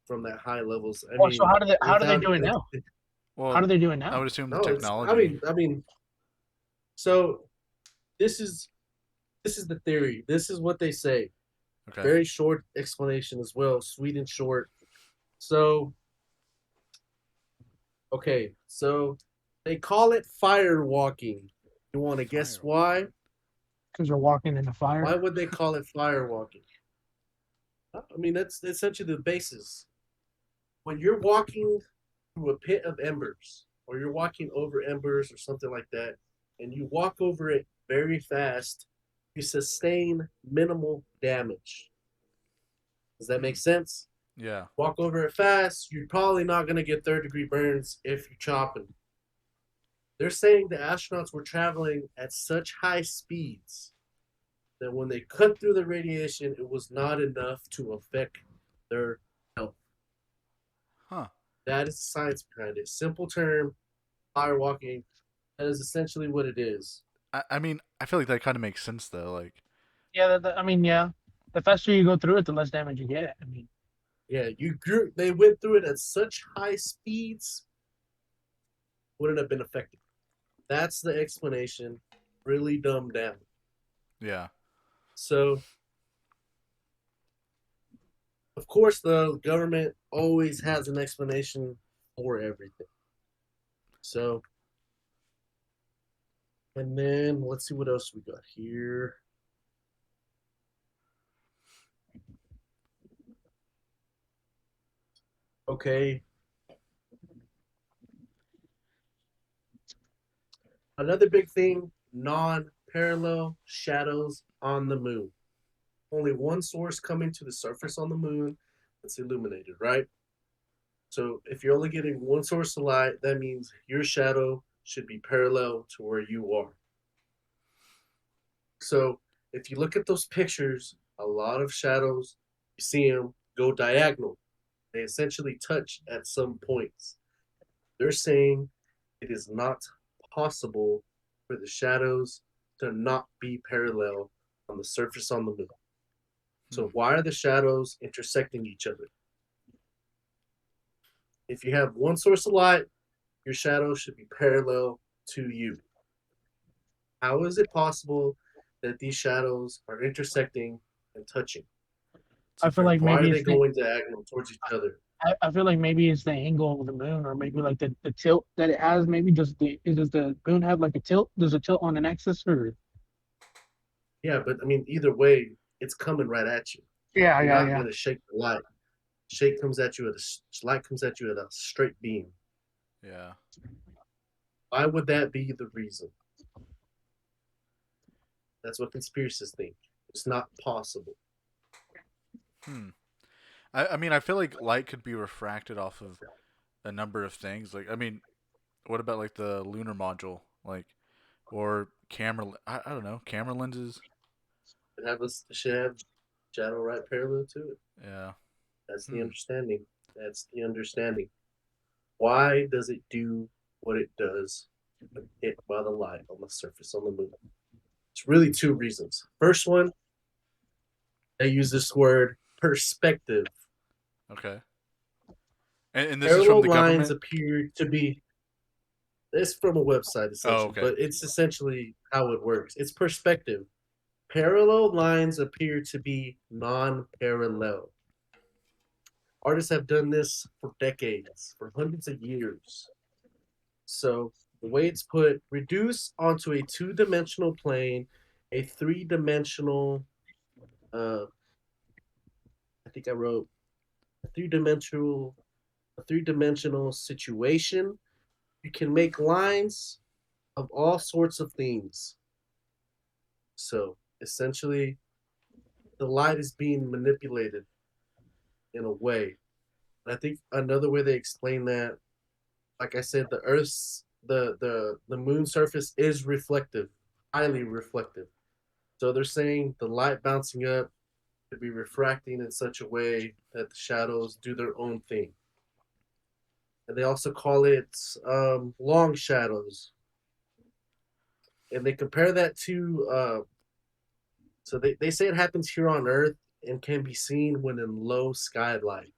from that high levels. I Oh, so mean, how do they without do it now? How Well, do they do it I now? would assume the no, it's I technology. mean I mean so this is this is the theory. This is what they say. Okay. Very short explanation as well, sweet and short. So okay, so they call it fire walking. You want to guess Fire. why? Because they're walking in the fire. Why would they call it fire walking? I mean, that's essentially the basis. When you're walking through a pit of embers, or you're walking over embers or something like that, and you walk over it very fast, you sustain minimal damage. Does that make sense? Yeah. Walk over it fast, you're probably not going to get third-degree burns if you're chopping. They're saying the astronauts were traveling at such high speeds that when they cut through the radiation, it was not enough to affect their health. Huh. That is the science behind it. Simple term, firewalking. That is essentially what it is. I mean, I feel like that kind of makes sense though. Like, Yeah, I mean, yeah. The faster you go through it, the less damage you get. I mean, Yeah, they went through it at such high speeds, wouldn't have been affected. That's the explanation, really dumbed down. yeah. So, of course, the government always has an explanation for everything. So, and then let's see what else we got here. Okay. Another big thing, non-parallel shadows on the moon. Only one source coming to the surface on the moon that's illuminated, right? So if you're only getting one source of light, that means your shadow should be parallel to where you are. So if you look at those pictures, a lot of shadows, you see them go diagonal. They essentially touch at some points. They're saying it is not possible for the shadows to not be parallel on the surface on the moon. So why are the shadows intersecting each other? If you have one source of light, your shadow should be parallel to you. How is it possible that these shadows are intersecting and touching? It's I a feel fair like Why point. are maybe they it's the, going diagonal towards each other? I feel like maybe it's the angle of the moon, or maybe like the tilt that it has. Maybe does the moon have like a tilt? Does it tilt on an axis or? Yeah, but I mean, either way, it's coming right at you. Yeah, You're yeah, not yeah. gonna shake the light. Shake comes at you at light comes at you at a straight beam. Yeah. Why would that be the reason? That's what conspiracists think. It's not possible. Hmm. I mean, I feel like light could be refracted off of a number of things. Like, I mean, what about like the lunar module, like, or camera? I don't know, camera lenses. It should have shadow right parallel to it. Yeah. That's the Hmm. understanding. That's the understanding. Why does it do what it does when hit by the light on the surface on the moon? It's really two reasons. First one, they use this word perspective. Okay. And this is from Parallel the lines government. appear to be, it's from a website Oh, essentially, okay. but it's essentially how it works. It's perspective. Parallel lines appear to be non parallel. Artists have done this for decades, for hundreds of years. So the way it's put, reduce onto a two-dimensional plane, a three-dimensional, uh, I think I wrote a three-dimensional situation. You can make lines of all sorts of things. So essentially, the light is being manipulated in a way. And I think another way they explain that, like I said, the Earth's the moon surface is reflective, highly reflective. So they're saying the light bouncing up could be refracting in such a way that the shadows do their own thing. And they also call it long shadows. And they compare that to, so they say it happens here on Earth and can be seen when in low skylight.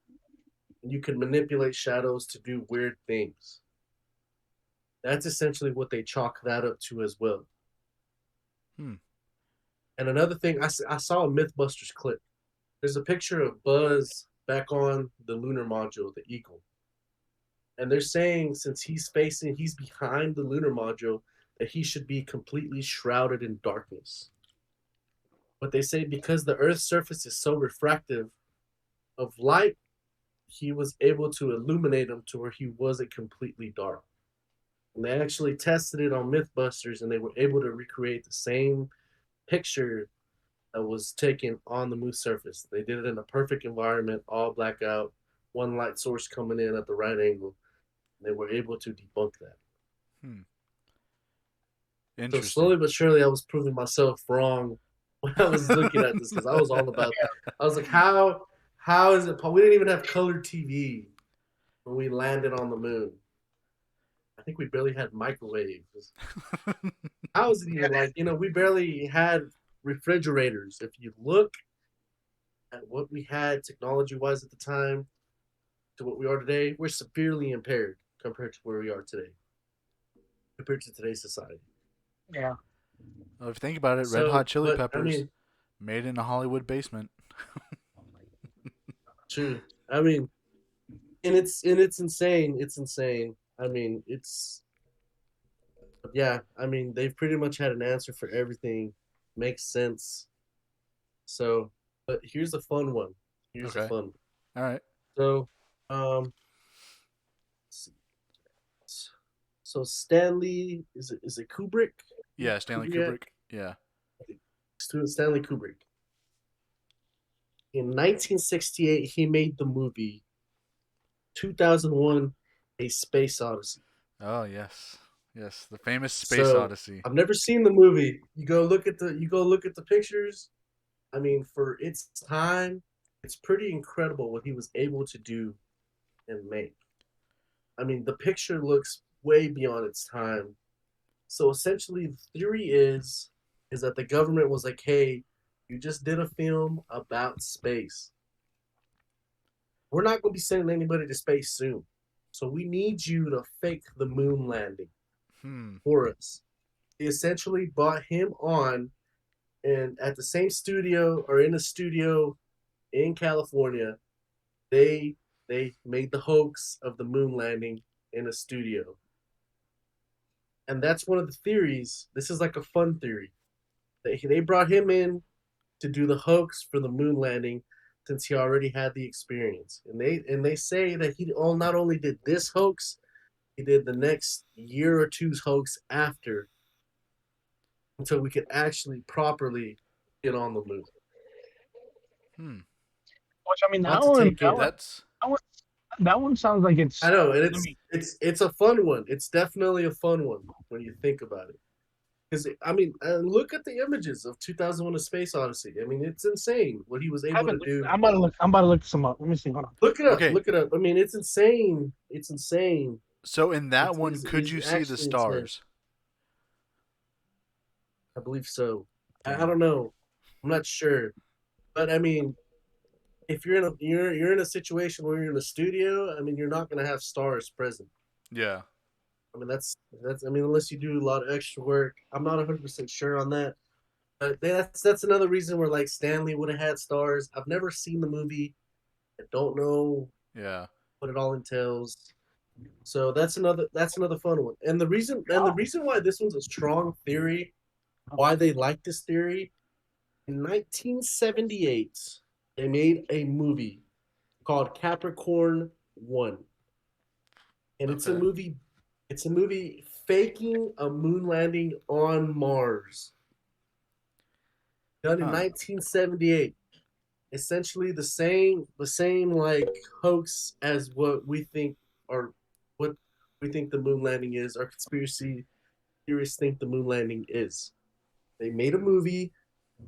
And you can manipulate shadows to do weird things. That's essentially what they chalk that up to as well. Hmm. And another thing, I saw a Mythbusters clip. There's a picture of Buzz back on the lunar module, the Eagle. And they're saying since he's behind the lunar module, that he should be completely shrouded in darkness. But they say because the Earth's surface is so refractive of light, he was able to illuminate him to where he wasn't completely dark. And they actually tested it on Mythbusters and they were able to recreate the same picture that was taken on the moon's surface. They did it in a perfect environment, all blackout, one light source coming in at the right angle. They were able to debunk that. Hmm. So Interesting. slowly but surely, I was proving myself wrong when I was looking at this because I was all about. I was like, how is it? We didn't even have color TV when we landed on the moon. I think we barely had microwaves. How is it even like we barely had refrigerators? If you look at what we had technology wise at the time to what we are today, we're severely impaired compared to where we are today, compared to today's society. Yeah. Well, if you think about it, Red So, Hot Chili but I Peppers mean, made in a Hollywood basement. true. I mean, and it's insane. It's insane. I mean, it's yeah. I mean, they've pretty much had an answer for everything. Makes sense. So, but here's a fun one. Here's a Okay. fun one. All right. So, um, so Stanley is it Kubrick? Yeah, Stanley Kubrick. Kubrick. Yeah. Stanley Kubrick. In 1968, he made the movie 2001: A Space Odyssey. Oh yes, yes, the famous Space So Odyssey. I've never seen the movie. You go look at the pictures. I mean, for its time, it's pretty incredible what he was able to do and make. I mean, the picture looks way beyond its time. So essentially, the theory is that the government was like, "Hey, you just did a film about space. We're not going to be sending anybody to space soon, so we need you to fake the moon landing Hmm. for us." They essentially brought him on, and at the same studio or in a studio in California, they they made the hoax of the moon landing in a studio. And that's one of the theories. This is like a fun theory. They brought him in to do the hoax for the moon landing since he already had the experience. And they say that he not only did this hoax, he did the next year or two's hoax after until we could actually properly get on the moon. Hmm. Which I mean, Not to take it. That's that one, that one sounds like it's. I know, and I mean, it's a fun one. It's definitely a fun one when you think about it. Because I mean, look at the images of 2001: A Space Odyssey. I mean, it's insane what he was I able to haven't. do. I'm about to look. I'm about to look some up. Let me see. Hold on. Look it up. okay. Look it up. I mean, it's insane. It's insane. So in that It's, one, it's, could it's you see the actually insane. stars? I believe so. I Damn. don't know. I'm not sure, but I mean, if you're in a situation where you're in a studio, I mean, you're not gonna have stars present. Yeah. I mean, that's. I mean, unless you do a lot of extra work, I'm not 100% sure on that. But that's another reason where like Stanley would have had stars. I've never seen the movie. I don't know Yeah. what it all entails. So that's another fun one. And the reason why this one's a strong theory, why they like this theory, in 1978, they made a movie called Capricorn One, and Okay. It's a movie faking a moon landing on Mars, done in Huh. 1978. Essentially the same like hoax as what we think or what we think the moon landing is. Our conspiracy theorists think the moon landing is. They made a movie.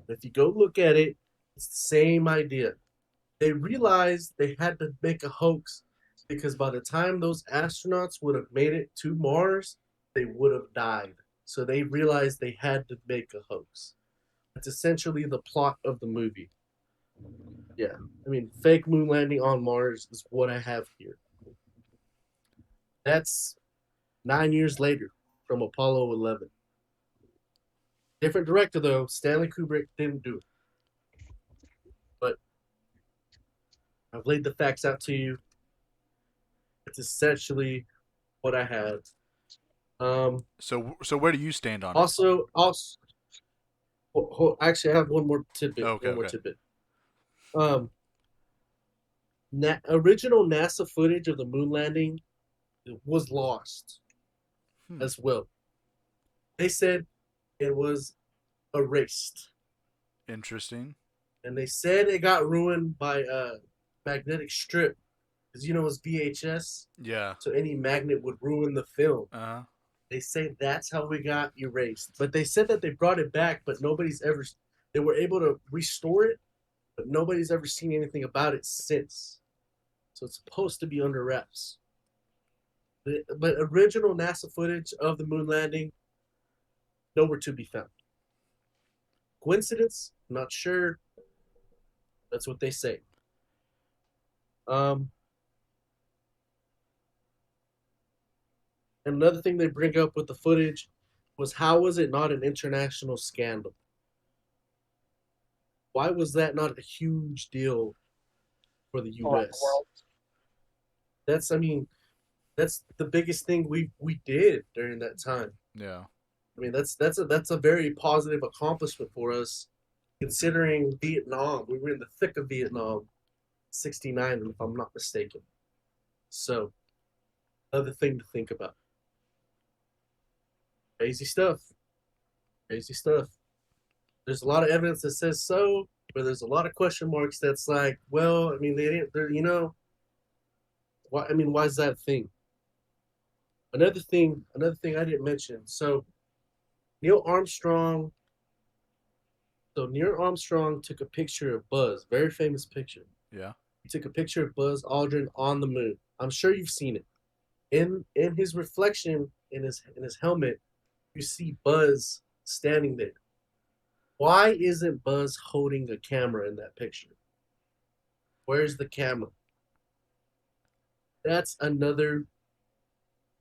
If you go look at it, it's the same idea. They realized they had to make a hoax because by the time those astronauts would have made it to Mars, they would have died. So they realized they had to make a hoax. That's essentially the plot of the movie. Yeah. I mean, fake moon landing on Mars is what I have here. That's 9 years later from Apollo 11. Different director, though. Stanley Kubrick didn't do it. But I've laid the facts out to you. It's essentially what I have. So where do you stand on it? Also, actually, I have one more tidbit. Okay. One more Okay. tidbit. Um, original NASA footage of the moon landing was lost Hmm. as well. They said it was erased, Interesting. and they said it got ruined by a magnetic strip, because it's VHS, Yeah. so any magnet would ruin the film. Uh. They say that's how we got erased, but they said that they brought it back, but nobody's ever. They were able to restore it, but nobody's ever seen anything about it since. So it's supposed to be under wraps. But original NASA footage of the moon landing, nowhere to be found. Coincidence? Not sure. That's what they say. Um, and another thing they bring up with the footage was, how was it not an international scandal? Why was that not a huge deal for the around the U.S.? world. I mean, that's the biggest thing we did during that time. Yeah. I mean, that's a very positive accomplishment for us, considering Vietnam. We were in the thick of Vietnam, '69, if I'm not mistaken. So, another thing to think about. Crazy stuff. Crazy stuff. There's a lot of evidence that says so, but there's a lot of question marks that's like, well, I mean, they didn't, why? I mean, why is that a thing? Another thing I didn't mention. Neil Armstrong, Neil Armstrong took a picture of Buzz, very famous picture. Yeah. He took a picture of Buzz Aldrin on the moon. I'm sure you've seen it. In his reflection in his helmet, you see Buzz standing there. Why isn't Buzz holding a camera in that picture? Where's the camera? That's another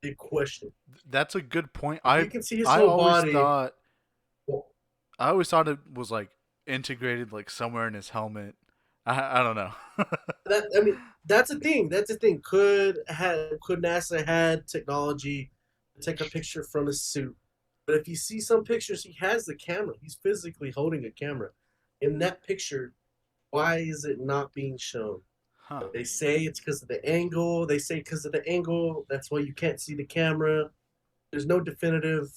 big question. That's a good point. If you can see his I whole always body, thought well, I always thought it was like integrated like somewhere in his helmet. I don't know. That's the thing. That's the thing. Could NASA had technology to take a picture from his suit? But if you see some pictures, he has the camera. He's physically holding a camera. In that picture, why is it not being shown? Huh. They say it's because of the angle. They say because of the angle. That's why you can't see the camera. There's no definitive,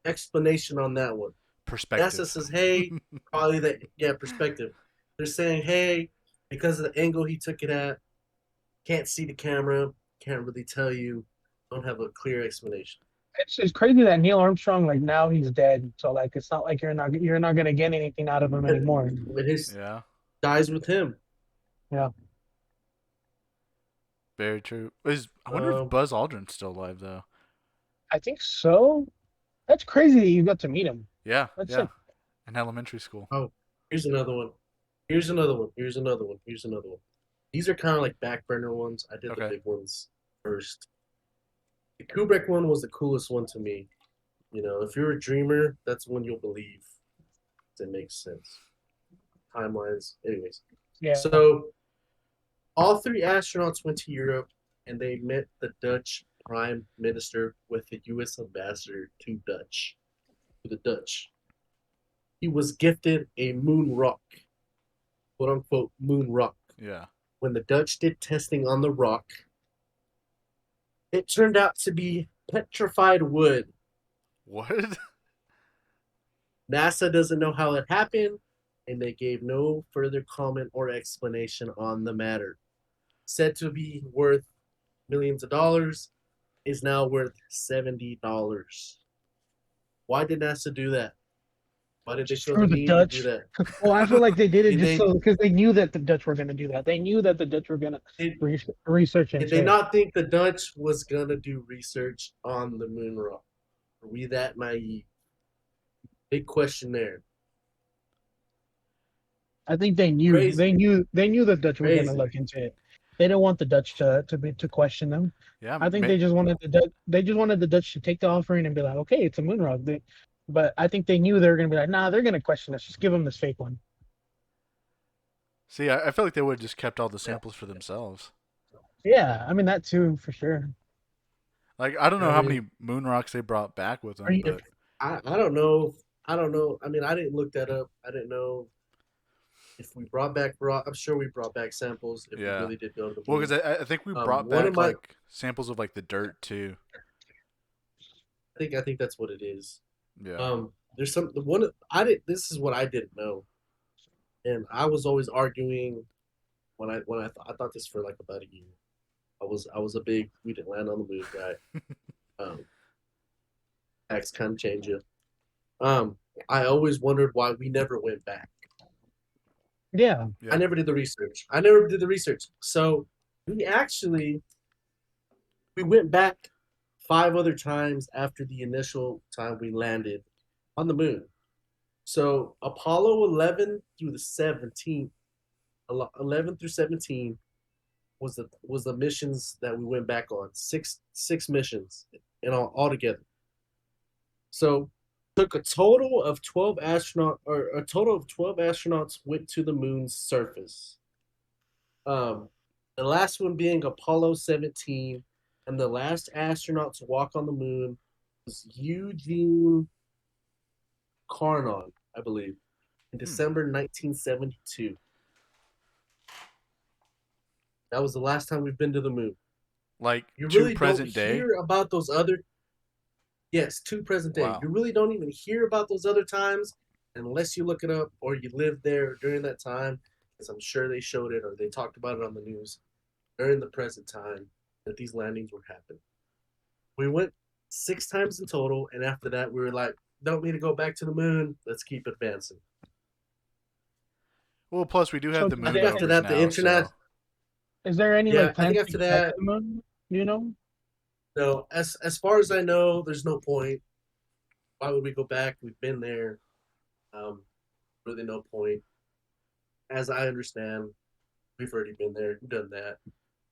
explanation on that one. NASA Perspective. says, hey, probably that, yeah, perspective. They're saying, hey, because of the angle he took it at, can't see the camera, can't really tell you, don't have a clear explanation. It's crazy that Neil Armstrong, like, now he's dead, so like it's not like you're not gonna get anything out of him And, anymore. and his Yeah. dies with him. Yeah, Very true. I wonder if Um, Buzz Aldrin's still alive though. I think so. That's crazy that you got to meet him. Yeah, That's yeah. sick. In elementary school. oh, here's another one. Here's another one. Here's another one. Here's another one. These are kind of like back burner ones. I did the Okay. big ones first. The Kubrick one was the coolest one to me. If you're a dreamer, that's when you'll believe it makes sense. Timelines. Anyways, Yeah. so all three astronauts went to Europe and they met the Dutch Prime Minister with the U.S. ambassador to the Dutch. He was gifted a moon rock, quote unquote moon rock. Yeah. When the Dutch did testing on the rock, it turned out to be petrified wood. What? NASA doesn't know how it happened, and they gave no further comment or explanation on the matter. Said to be worth millions of dollars, is now worth $70. Why did NASA do that? Why did they feel Screw the the need to do Dutch. that? Well, I feel like they did it Did just they so because they knew that the Dutch were gonna do that. They knew that the Dutch were gonna did, research did into they it. not think the Dutch was gonna do research on the moon rock? Are we that naive? Big question there. I think they knew. Crazy, They knew the Dutch were gonna crazy. look into it. They didn't want the Dutch to question them. Yeah, I think they just wanted they just wanted the Dutch to take the offering and be like, okay, it's a moon rock. But I think they knew they were gonna be like, nah, they're gonna question us. Just give them this fake one. See, I feel like they would have just kept all the Yeah. samples for themselves. Yeah, I mean that too for sure. Like I don't know I how mean, many moon rocks they brought back with are them, you, if, but I don't know. I don't know. I mean, I didn't look that up. I didn't know if we brought back rock. I'm sure we brought back samples if we yeah. really did go to the Well, moon. because I think we brought One of back my, like samples of like the dirt too. I think that's what it is. Yeah. There's some the one I did. This is what I didn't know, and I was always arguing I thought this for like about a year. I was a big we didn't land on the moon guy. Um, Facts kind of change you. Um, I always wondered why we never went back. Yeah. I Yeah. never did the research. I never did the research. So we went back 5 other times after the initial time we landed on the moon. So Apollo 11 through the 17, 11 through 17 was the missions that we went back on. Six missions in all together. So took a total of 12 astronauts went to the moon's surface. The last one being Apollo 17, and the last astronaut to walk on the moon was Eugene Carnon, I believe, in Hmm. December 1972. That was the last time we've been to the moon. Like You to really don't present day. hear about those other. Yes, to present day. Wow. You really don't even hear about those other times unless you look it up or you live there during that time, because I'm sure they showed it or they talked about it on the news during the present time that these landings were happening. We went 6 times in total, and after that, we were like, don't need to go back to the moon. Let's keep advancing. Well, plus we do have So the I is think moon there after rovers that, the now, internet. so is there any Yeah, like I plans think to after get to that, the moon? You know? no. As far as I know, there's no point. Why would we go back? We've been there. Um, really, no point. As I understand, we've already been there, done that.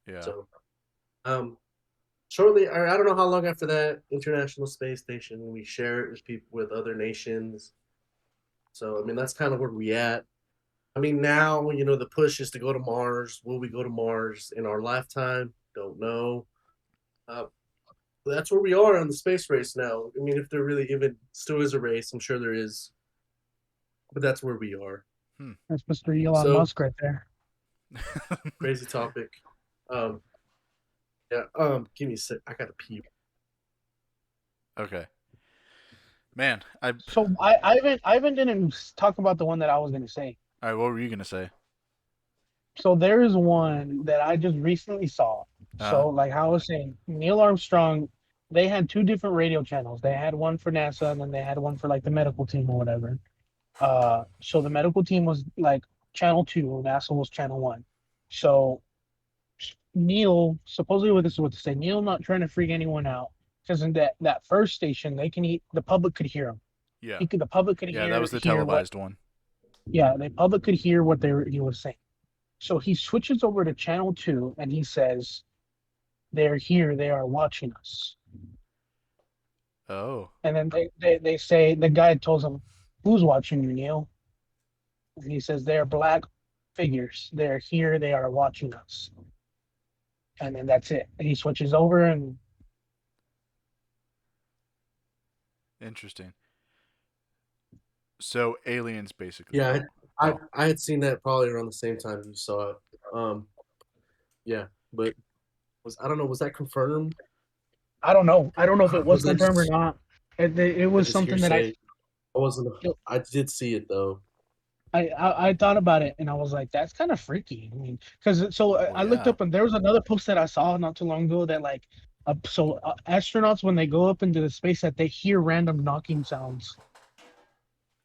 yeah. So, um, shortly, or I don't know how long after that, International Space Station, we share it with people with other nations. So, I mean, that's kind of where we at. I mean, now the push is to go to Mars. Will we go to Mars in our lifetime? Don't know. Uh, that's where we are on the space race now. I mean, if there really even still is a race, I'm sure there is, but that's where we are. Hmm. That's Mr. Elon So Musk right there. crazy topic. Um, yeah. Give me a sec. I gotta pee. Okay. Man, I. So Ivan didn't talk about the one that I was gonna say. All right, what were you gonna say? So there is one that I just recently saw. Uh. So like how I was saying, Neil Armstrong, they had two different radio channels. They had one for NASA and then they had one for like the medical team or whatever. So the medical team was like channel two, NASA was channel one. So Neil, supposedly what this is what to say, Neil not trying to freak anyone out. Because in that first station, they can eat the public could hear him. Yeah. The public could Yeah, that was the hear what televised one. the public could hear what he was saying. So he switches over to channel two and he says, "They're here. They are watching us." Oh. And then they say the guy tells him, "Who's watching you, Neil?" And he says, "They're black figures. They're here. They are watching us." And then that's it. And he switches over and Interesting. So aliens, basically. Yeah, I Oh. I had seen that probably around the same time you saw it. Um, yeah, but I don't know. Was that confirmed? I don't know. I don't know if it was Was that confirmed or just not. It was just something that hearsay? I wasn't. I did see it though. I thought about it and I was like, that's kind of freaky. I mean, because Well, I looked yeah. up and there was another post that I saw not too long ago that like, astronauts when they go up into the space that they hear random knocking sounds.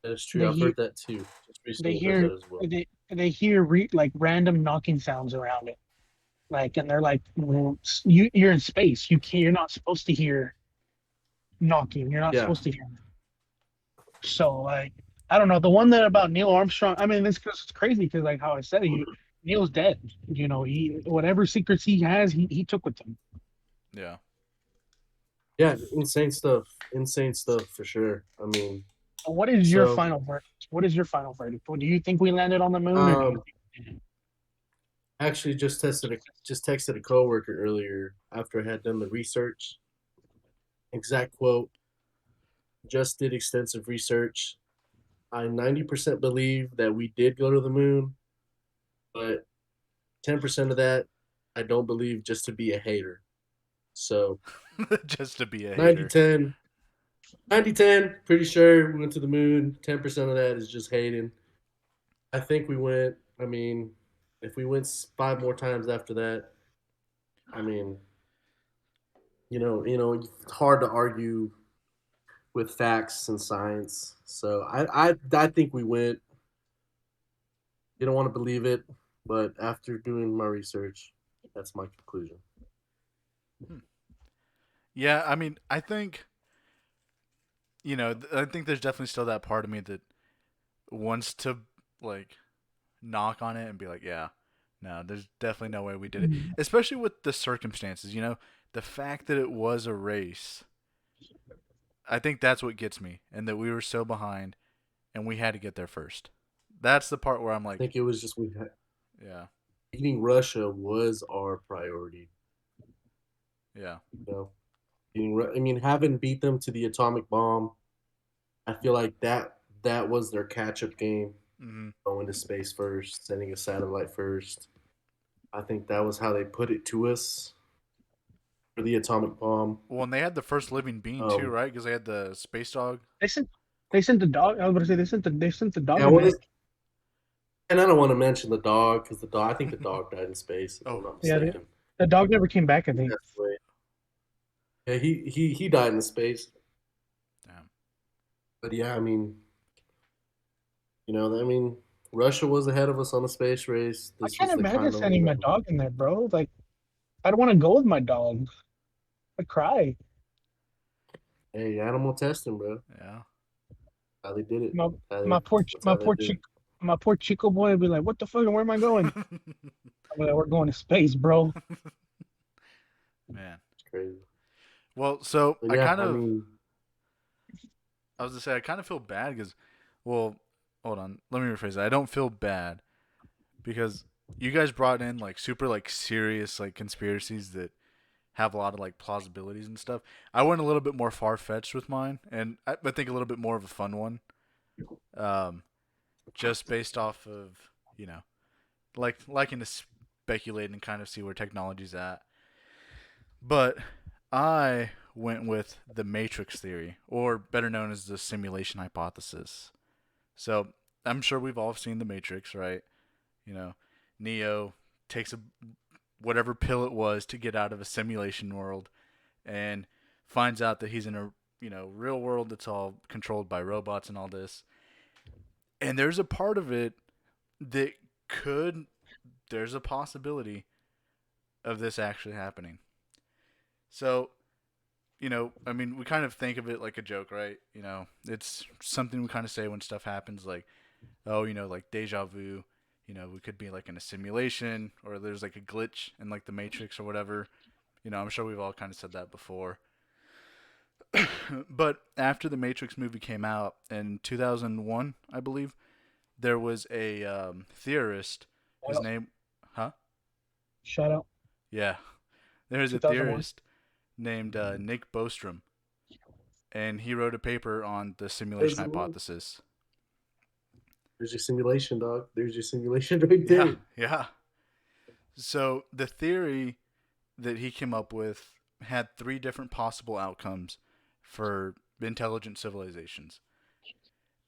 That is true. They I've hear heard that too. Just they recently heard hear that as well. they hear like random knocking sounds around it. Like and they're like, well, you're in space. You're not supposed to hear knocking. You're not Yeah, supposed to hear. So like I don't know the one that about Neil Armstrong. I mean, this because it's crazy because like how I said, Neil's dead. You know, he whatever secrets he has, he took with him. Yeah. yeah, insane stuff. Insane stuff for sure. I mean, What is your so final verdict? What is your final verdict? Do you think we landed on the moon, or do you um, think we didn't? actually just texted a coworker earlier after I had done the research. Exact quote: just did extensive research. I 90% believe that we did go to the moon, but 10% of that I don't believe just to be a hater. So Just to be a 90 hater. 10, 90 10, pretty sure we went to the moon. 10% of that is just hating. I think we went. I mean, if we went five more times after that, I mean, it's hard to argue with facts and science. So I think we went. You don't want to believe it, but after doing my research, that's my conclusion. Hmm. Yeah, I mean, I think I think there's definitely still that part of me that wants to like knock on it and be like, yeah, no, there's definitely no way we did it. Especially with the circumstances, the fact that it was a race. I think that's what gets me, and that we were so behind, and we had to get there first. That's the part where I'm I like, think it was just we had, yeah, beating Russia was our priority. yeah, You know, I mean, having beat them to the atomic bomb, I feel like that was their catch up game. hmm Going to space first, sending a satellite first. I think that was how they put it to us for the atomic bomb. Well, and they had the first living being too, Um, right? Because they had the space dog. They sent they sent the dog. I was going to say they sent the dog yeah, in what there. is? And I don't want to mention the dog because the dog. I think the dog died in space, if I'm Oh, not Yeah, mistaken. the dog never came back. I think. That's the way. Yeah, he died in space. damn. But yeah, I mean, I mean, Russia was ahead of us on the space race. I This can't was the imagine kind of sending my dog in there, bro. Like I don't want to go with my dog. I cry. hey, animal testing, bro. Yeah. How they did it. My How my poor that's my how they poor did chick it. my poor Chico boy would be like, "What the fuck? Where am I going?" I'm like, "We're going to space, bro." Man. It's crazy. Well, so But yeah, I mean, I was to say, I kind of feel bad because, well, hold on. Let me rephrase that. I don't feel bad because you guys brought in like super like serious like conspiracies that have a lot of like plausibilities and stuff. I went a little bit more far fetched with mine, and I think a little bit more of a fun one. Um, just based off of you know like liking to speculate and kind of see where technology's at. But I went with the matrix theory, or better known as the simulation hypothesis. So I'm sure we've all seen the Matrix, right? You know, Neo takes a whatever pill it was to get out of a simulation world and finds out that he's in a real world that's all controlled by robots and all this. And there's a part of it that could there's a possibility of this actually happening. So, I mean, we kind of think of it like a joke, right? It's something we kind of say when stuff happens like, oh, like deja vu. We could be like in a simulation or there's like a glitch in like the Matrix or whatever. I'm sure we've all kind of said that before. But after the Matrix movie came out in 2001, I believe, there was a theorist. Shout His out. name, huh? Shout out. Yeah, there's a 2001. theorist named Nick Bostrom, and he wrote a paper on the simulation There's the one. hypothesis. There's your simulation, dog. There's your simulation right Yeah, there. yeah. So the theory that he came up with had three different possible outcomes for intelligent civilizations.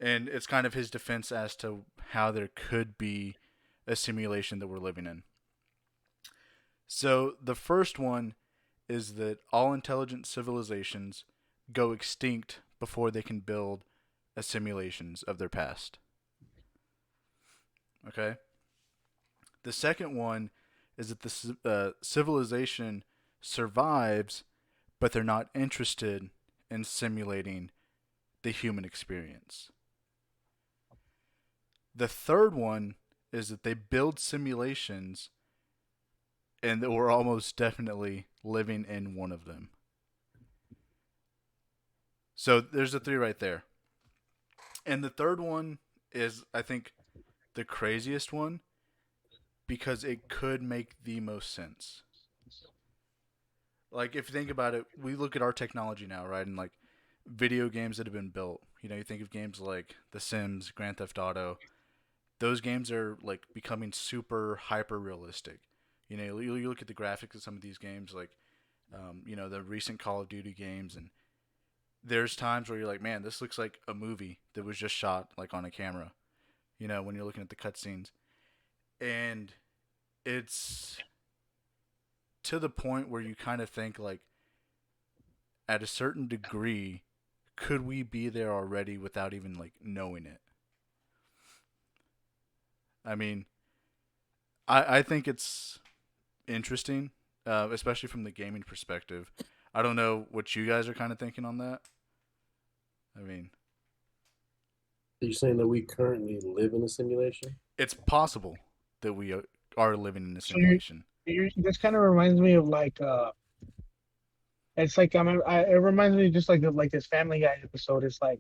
And it's kind of his defense as to how there could be a simulation that we're living in. So the first one is that all intelligent civilizations go extinct before they can build a simulations of their past. Okay? The second one is that the civilization survives, but they're not interested in simulating the human experience. The third one is that they build simulations and that we're almost definitely living in one of them. So there's the three right there. And the third one is, I think, the craziest one because it could make the most sense. Like, if you think about it, we look at our technology now, right? And like video games that have been built. You think of games like The Sims, Grand Theft Auto. Those games are like becoming super hyper realistic. You look at the graphics of some of these games, like the recent Call of Duty games, and there's times where you're like, man, this looks like a movie that was just shot like on a camera. When you're looking at the cutscenes, and it's to the point where you kind of think like, at a certain degree, could we be there already without even like knowing it? I mean, I think it's interesting, especially from the gaming perspective. I don't know what you guys are kind of thinking on that. I mean, Are you saying that we currently live in a simulation? it's possible that we are living in a So you, simulation. this kind of reminds me of like it's like it reminds me just like of like this Family Guy episode. It's like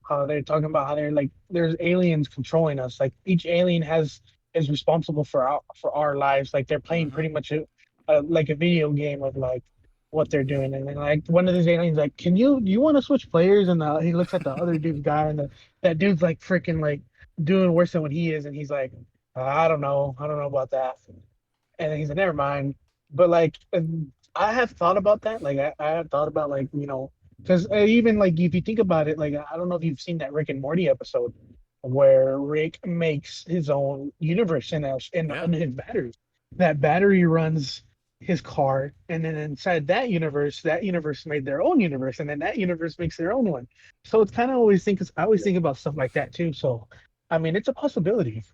how they're talking about how they're like there's aliens controlling us. Like each alien has is responsible for our lives. Like they're playing Mm-hmm. pretty much like a video game of like what they're doing. And then like one of these aliens like, can you want to switch players? And he looks at the other dude's guy, and that dude's like freaking like doing worse than what he is, and he's like, I don't know about that. And then he said, never mind. But like, I have thought about that. Like, I have thought about like, because even like if you think about it, like I don't know if you've seen that Rick and Morty episode where Rick makes his own universe Yeah. in his battery. That battery runs his car, and then inside that universe made their own universe, and then that universe makes their own one. So it's kind of I always think about stuff like that too. So, I mean, it's a possibility.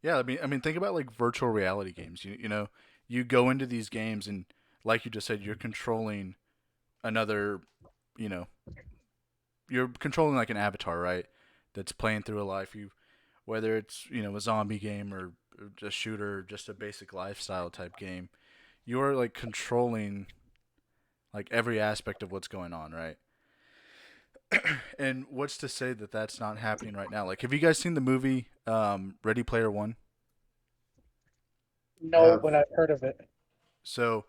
Yeah. I mean, think about like virtual reality games. You go into these games and, like you just said, you're controlling another. You know, you're controlling like an avatar, right? That's playing through a life. Whether it's a zombie game or a shooter, or just a basic lifestyle type game, you are like controlling like every aspect of what's going on, right? And what's to say that that's not happening right now? Like, have you guys seen the movie Ready Player One? I No, have. but I've heard of it. So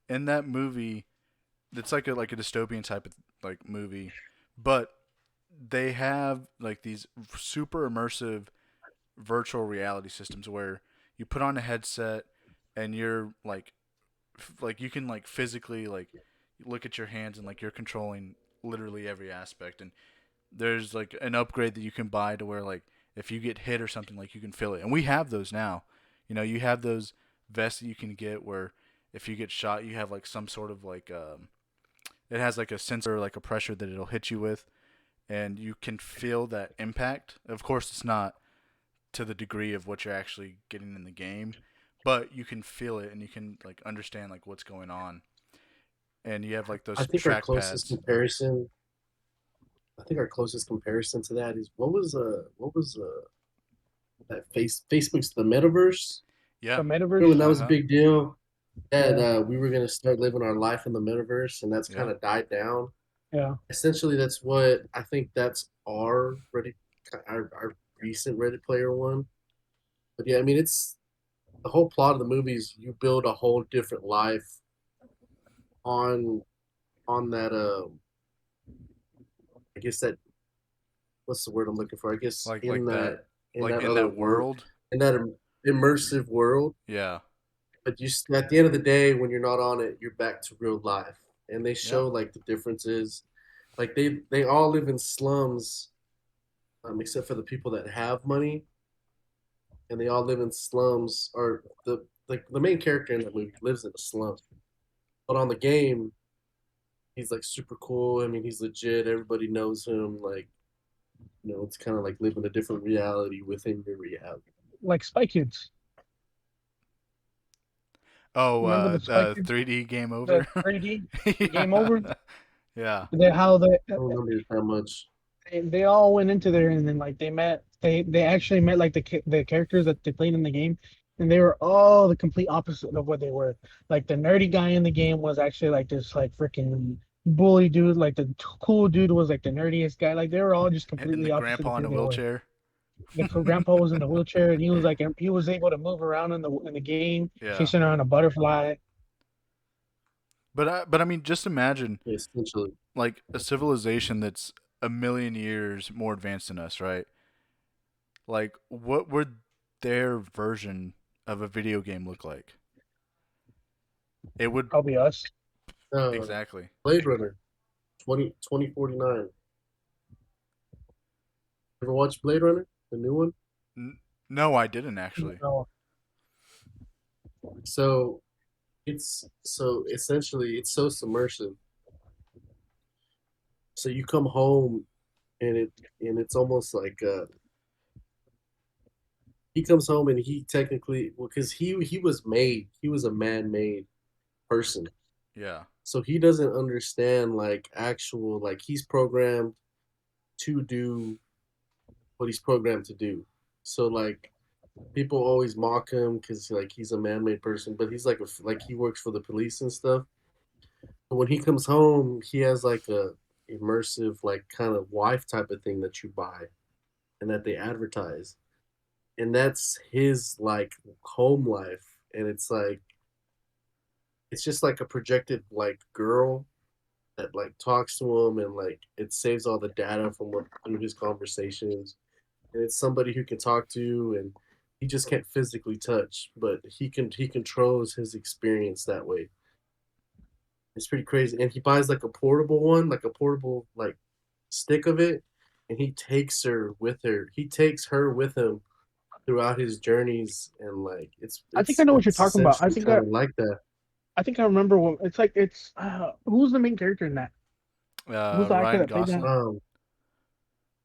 in that movie, it's like a dystopian type of like movie, but they have like these super immersive virtual reality systems where you put on a headset and you're like you can like physically like look at your hands and like you're controlling literally every aspect. And there's like an upgrade that you can buy to where like if you get hit or something like you can feel it. And we have those now. You know, you have those vests that you can get where if you get shot, you have like some sort of like it has like a sensor, like a pressure that it'll hit you with, and you can feel that impact. Of course, it's not to the degree of what you're actually getting in the game, but you can feel it and you can like understand like what's going on. And you have like I those think our track closest pads. comparison. I think our closest comparison to that is what was that Facebook's the metaverse. Yeah. The Remember when metaverse. that Uh was a huh. big deal? That Yeah, we were gonna start living our life in the metaverse, and that's Yeah. kind of died down. yeah. Essentially, that's what I think. That's our recent Ready Player One. But yeah, I mean, it's the whole plot of the movie is you build a whole different life on that. I guess that what's the word I'm looking for? I guess Like that, in like that in other that world, world. in that immersive world. Yeah. But at the end of the day, when you're not on it, you're back to real life, and they Yeah. show like the differences. Like they all live in slums, except for the people that have money, and they all live in slums. Or the main character in that movie lives in a slum, but on the game, he's like super cool. I mean, he's legit. Everybody knows him. Like it's kind of like living a different reality within your reality. Like Spy Kids. Oh, Remember the Spy Kids? 3D game The over. 3D game over. Yeah. Yeah. They how I don't remember it that much. they all went into there and then like they actually met like the characters that they played in the game, and they were all the complete opposite of what they were. Like the nerdy guy in the game was actually like this like freaking bully dude. Like the cool dude was like the nerdiest guy. Like they were all just And completely the opposite of grandpa in who a they were. wheelchair. The grandpa was in the wheelchair and he was able to move around in the game, Yeah. chasing around a butterfly. But I mean, just imagine Yeah, essentially. like a civilization that's a million years more advanced than us, right? Like, what would their version of a video game look like? It would Probably us. Uh, exactly. Blade Runner 2049. Ever watch Blade Runner, the new one? N- no, I didn't actually. No, So so essentially it's so submersive. So you come home and it's almost like he comes home and he technically well because he was a man-made person, Yeah. so he doesn't understand like actual like he's programmed to do what he's programmed to do. So like people always mock him because like he's a man-made person, but he's like he works for the police and stuff. But when he comes home, he has like a immersive like kind of wife type of thing that you buy and that they advertise, and that's his like home life, and it's just like a projected like girl that like talks to him and like it saves all the data from what through his conversations, and it's somebody who can talk to and he just can't physically touch, but he controls his experience that way. It's pretty crazy. And he buys like a portable one, like a portable like stick of it, and he takes her with him throughout his journeys, and like I think I know what you're it's talking about. essentially kind of like that. I think I remember what it's like. It's who's the main character in that? Who's the actor Ryan that played that? Gosling.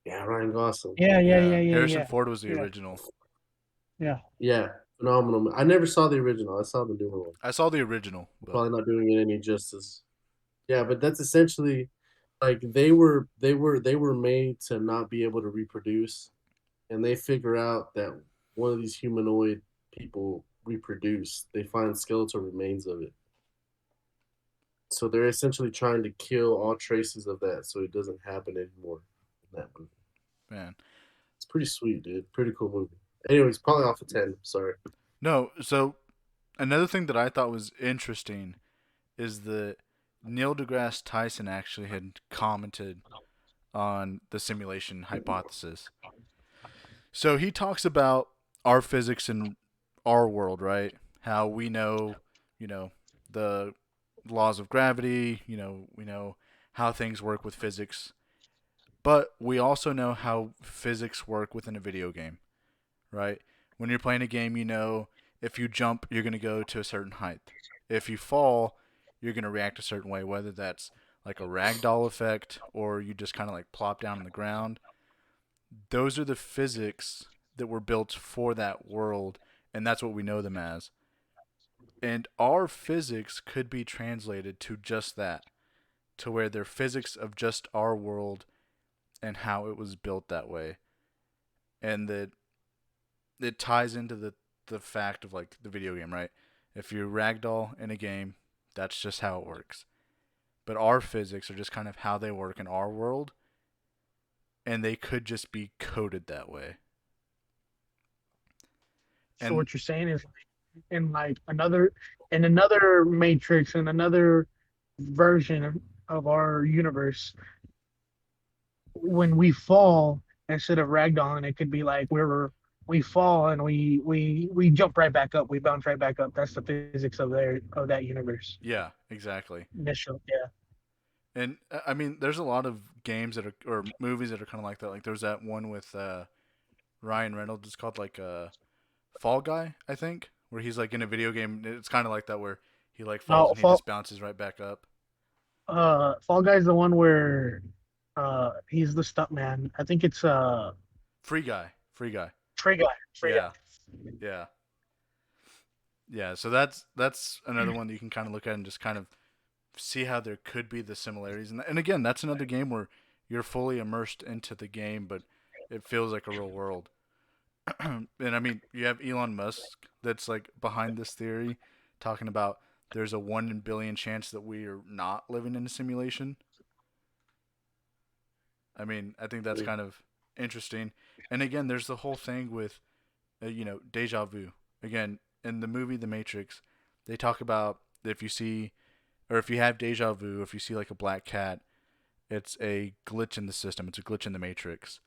Yeah, Ryan Gosling. Harrison Ford was the Yeah, original. yeah. Yeah, phenomenal. I never saw the original. I saw the newer one. I saw the original, but Probably not doing it any justice. Yeah, but that's essentially like they were made to not be able to reproduce, and they figure out that one of these humanoid people reproduce. They find skeletal remains of it. So they're essentially trying to kill all traces of that, so it doesn't happen anymore in that movie. Man. It's pretty sweet, dude. Pretty cool movie. Anyways, probably off of 10. Sorry. No, so another thing that I thought was interesting is that Neil deGrasse Tyson actually had commented on the simulation hypothesis. So he talks about our physics in our world, right? How we know, you know, the laws of gravity, we know how things work with physics, but we also know how physics work within a video game, right? When you're playing a game, you know if you jump, you're going to go to a certain height. If you fall, you're going to react a certain way, whether that's like a ragdoll effect or you just kind of like plop down on the ground. Those are the physics that were built for that world, and that's what we know them as. And our physics could be translated to just that, to where they're physics of just our world and how it was built that way. And that it ties into the fact of like the video game, right? If you ragdoll in a game, that's just how it works. But our physics are just kind of how they work in our world, and they could just be coded that way. So And what you're saying is, in like another matrix and another version of our universe, when we fall, instead of ragdolling, it could be like we fall and we jump right back up, we bounce right back up. That's the physics of that universe. yeah, exactly. Initial, yeah. And I mean, there's a lot of games that are or movies that are kind of like that. Like there's that one with Ryan Reynolds. It's called like Fall Guy, I think, where he's like in a video game. It's kind of like that where he like falls No, and he just bounces right back up. Fall Guy's the one where he's the stunt man. I think it's Free Guy, Free Guy. Free Guy, Free Yeah, Guy. yeah, yeah. So that's another one that you can kind of look at and just kind of see how there could be the similarities. And again, that's another game where you're fully immersed into the game, but it feels like a real world. And I mean, you have Elon Musk that's like behind this theory, talking about there's a 1 in a billion chance that we are not living in a simulation. I mean, I think that's kind of interesting. And again, there's the whole thing with, deja vu. Again, in the movie The Matrix, they talk about if you see, or if you have deja vu, if you see like a black cat, it's a glitch in the system. It's a glitch in the Matrix.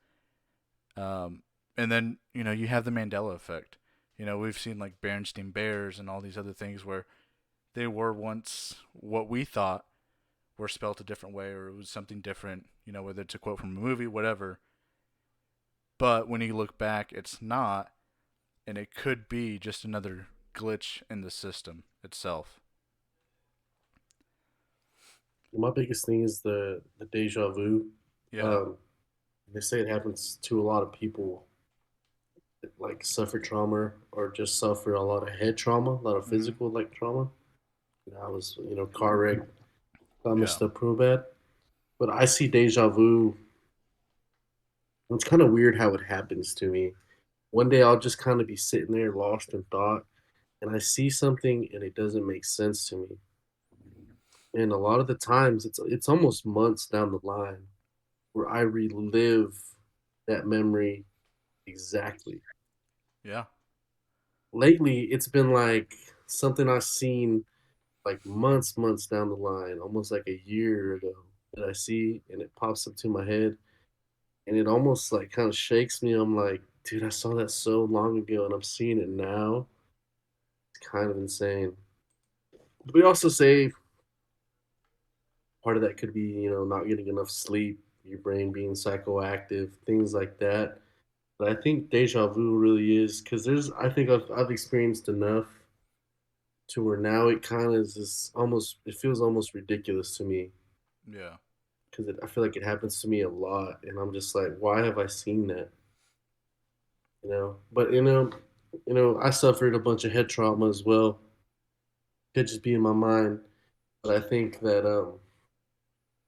Um, and then you have the Mandela effect. We've seen like Berenstain Bears and all these other things where they were once what we thought were spelt a different way or it was something different. Whether it's a quote from a movie, whatever. But when you look back, it's not, and it could be just another glitch in the system itself. My biggest thing is the deja vu. Yeah. Um, they say it happens to a lot of people that like suffer trauma or just suffer a lot of head trauma, a lot of Hmm. physical like trauma. I was car wreck, got Yeah. messed up real bad. But I see deja vu. It's kind of weird how it happens to me. One day I'll just kind of be sitting there lost in thought, and I see something and it doesn't make sense to me. And a lot of the times it's almost months down the line where I relive that memory exactly. Yeah. Lately, it's been like something I've seen like months down the line, almost like a year ago that I see and it pops up to my head and it almost like kind of shakes me. I'm like, dude, I saw that so long ago and I'm seeing it now. It's kind of insane. But we also say part of that could be, not getting enough sleep, your brain being psychoactive, things like that. But I think deja vu really is because I think I've experienced enough to where now it kind of is just almost, it feels almost ridiculous to me Yeah. because I feel like it happens to me a lot. And I'm just like, why have I seen that? But I suffered a bunch of head trauma as well. Could just be in my mind. But I think that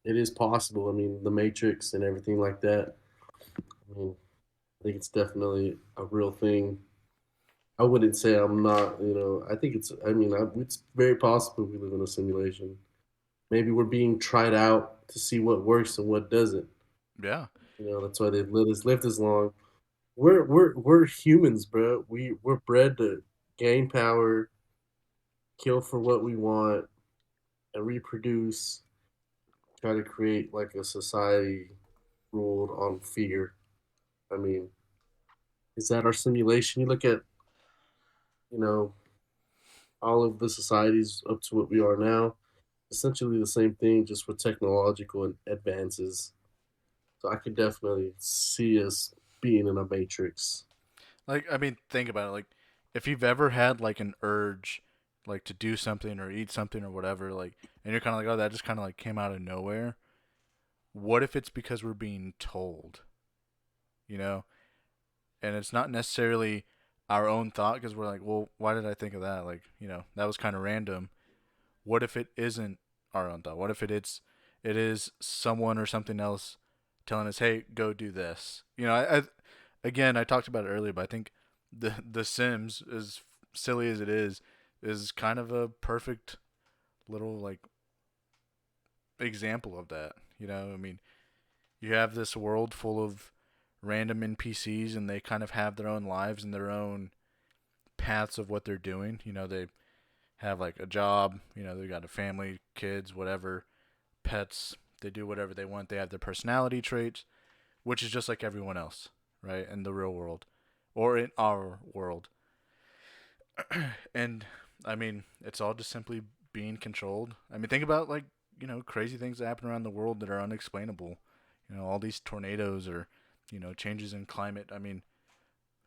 it is possible. I mean, the Matrix and everything like that. I mean, I think it's definitely a real thing. I wouldn't say I'm not. I think it's. I mean, it's very possible we live in a simulation. Maybe we're being tried out to see what works and what doesn't. Yeah. That's why they've lived as long. We're humans, bro. We're bred to gain power, kill for what we want, and reproduce. Try to create like a society ruled on fear. I mean, is that our simulation? You look at you know all of the societies up to what we are now. Essentially the same thing, just with technological advances. So I could definitely see us being in a matrix. Like, I mean, think about it. Like, if you've ever had like an urge, like to do something or eat something or whatever, like, and you're kind of like, oh, that just kind of like came out of nowhere. What if it's because we're being told, you know? And it's not necessarily our own thought because we're like, well, why did I think of that? Like, that was kind of random. What if it isn't our own thought? What if it is someone or something else telling us, hey, go do this? Again, I talked about it earlier, but I think the Sims, as silly as it is kind of a perfect little like example of that. I mean, you have this world full of random NPCs, and they kind of have their own lives and their own paths of what they're doing. They have like a job. They got a family, kids, whatever, pets. They do whatever they want. They have their personality traits, which is just like everyone else, right? In the real world or in our world. And I mean, it's all just simply being controlled. I mean, think about like, crazy things that happen around the world that are unexplainable. All these tornadoes or, changes in climate. I mean,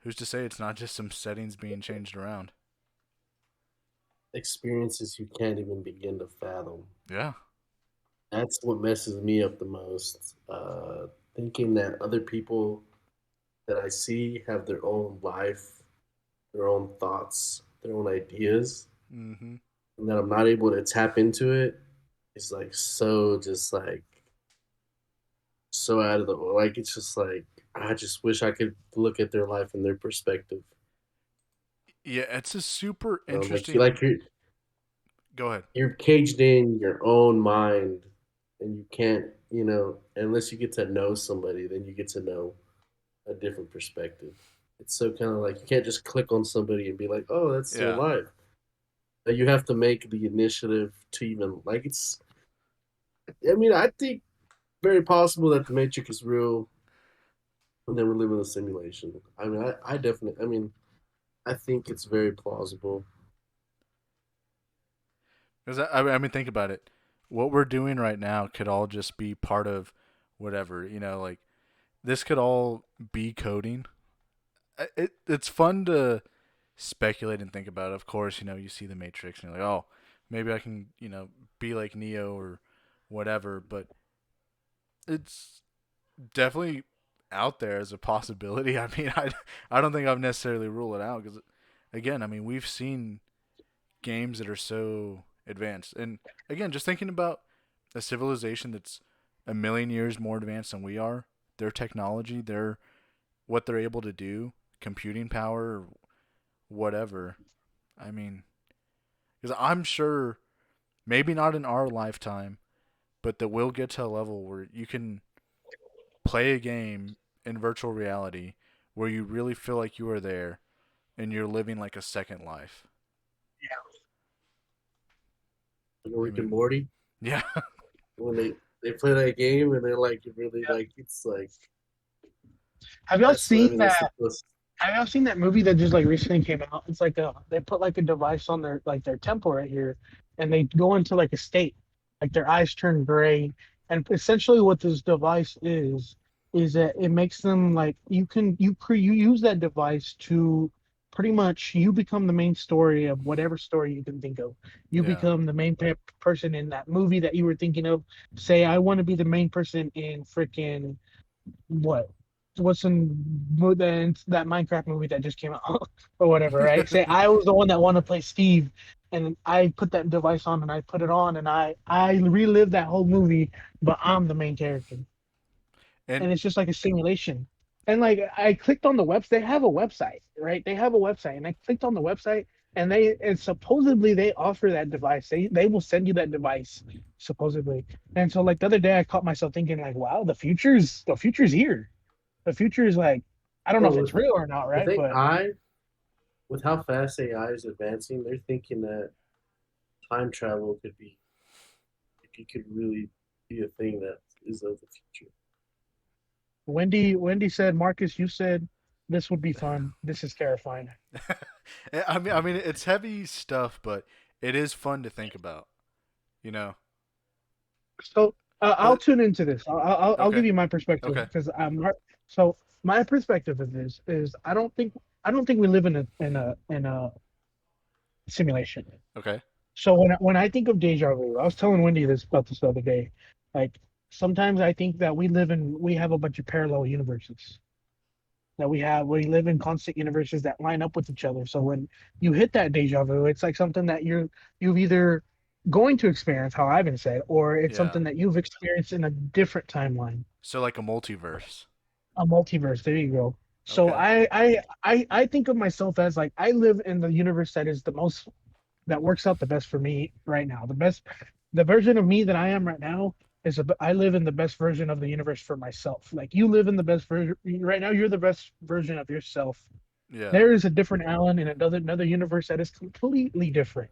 who's to say it's not just some settings being changed around? Experiences you can't even begin to fathom. Yeah. That's what messes me up the most. Thinking that other people that I see have their own life, their own thoughts, their own ideas, Mm-hmm. and that I'm not able to tap into it is like so just like so out of the like it's just like I just wish I could look at their life and their perspective. Yeah, it's a super Like you interesting. like Go ahead. you're caged in your own mind and you can't, unless you get to know somebody, then you get to know a different perspective. It's so kind of like you can't just click on somebody and be like, "Oh, that's their Yeah. life." You have to make the initiative to even like it's. I mean, I think very possible that the Matrix is real, and then we're living in a simulation. I mean, I definitely. I mean, I think it's very plausible. Because I mean, think about it. What we're doing right now could all just be part of whatever. Like this could all be coding. It's fun to speculate and think about. Of course, you see the Matrix and you're like, oh, maybe I can, be like Neo or whatever. But it's definitely out there as a possibility. I mean, I don't think I've necessarily ruled it out because, again, I mean, we've seen games that are so advanced, and again, just thinking about a civilization that's a million years more advanced than we are, their technology, their what they're able to do, computing power, whatever. I mean, because I'm sure maybe not in our lifetime, but that we'll get to a level where you can play a game in virtual reality where you really feel like you are there and you're living like a second life. Like I Rick and mean, Morty yeah. when they play that game and they're like really like it's like Have y'all that's what I seen mean. That's that? the plus. Have y'all seen that movie that just like recently came out? It's like they put like a device on their temple right here, and they go into like a state, like their eyes turn gray, and essentially what this device is that it makes them like you use that device to pretty much you become the main story of whatever story you can think of. You Yeah. become the main person in that movie that you were thinking of. Say I want to be the main person in freaking what what's in that Minecraft movie that just came out or whatever, right? Say I was the one that wanted to play Steve, and I put that device on and I put it on and I relive that whole movie, but I'm the main character, And and it's just like a simulation. And like I clicked on the website, they have a website, right? They have a website, and I clicked on the website. and supposedly they offer that device. They will send you that device supposedly. And so like the other day, I caught myself thinking like, wow, the future's here. The future is like, I don't know if Bro, it's real or not, with right? But AI, with how fast AI is advancing, they're thinking that time travel could be, it could really be a thing that is of the future. Wendy said, Marcus, you said this would be fun. This is terrifying. I mean, it's heavy stuff, but it is fun to think about. You know. So I'll But tune into this. I'll give okay, you my perspective okay, because so my perspective of this is I don't think we live in a simulation. okay. So when I think of deja vu, I was telling Wendy this the other day. Like sometimes I think that we have a bunch of parallel universes that we live in constant universes that line up with each other. So when you hit that deja vu, it's like something that you've either going to experience, how Ivan said, or it's Yeah. something that you've experienced in a different timeline, So like a multiverse. a multiverse. There you go. So Okay. I think of myself as like I live in the universe that is the most that works out the best for me right now. The version of me that I am right now I live in the best version of the universe for myself. Like you live in the best version right now. You're the best version of yourself. Yeah. There is a different Alan in another universe that is completely different,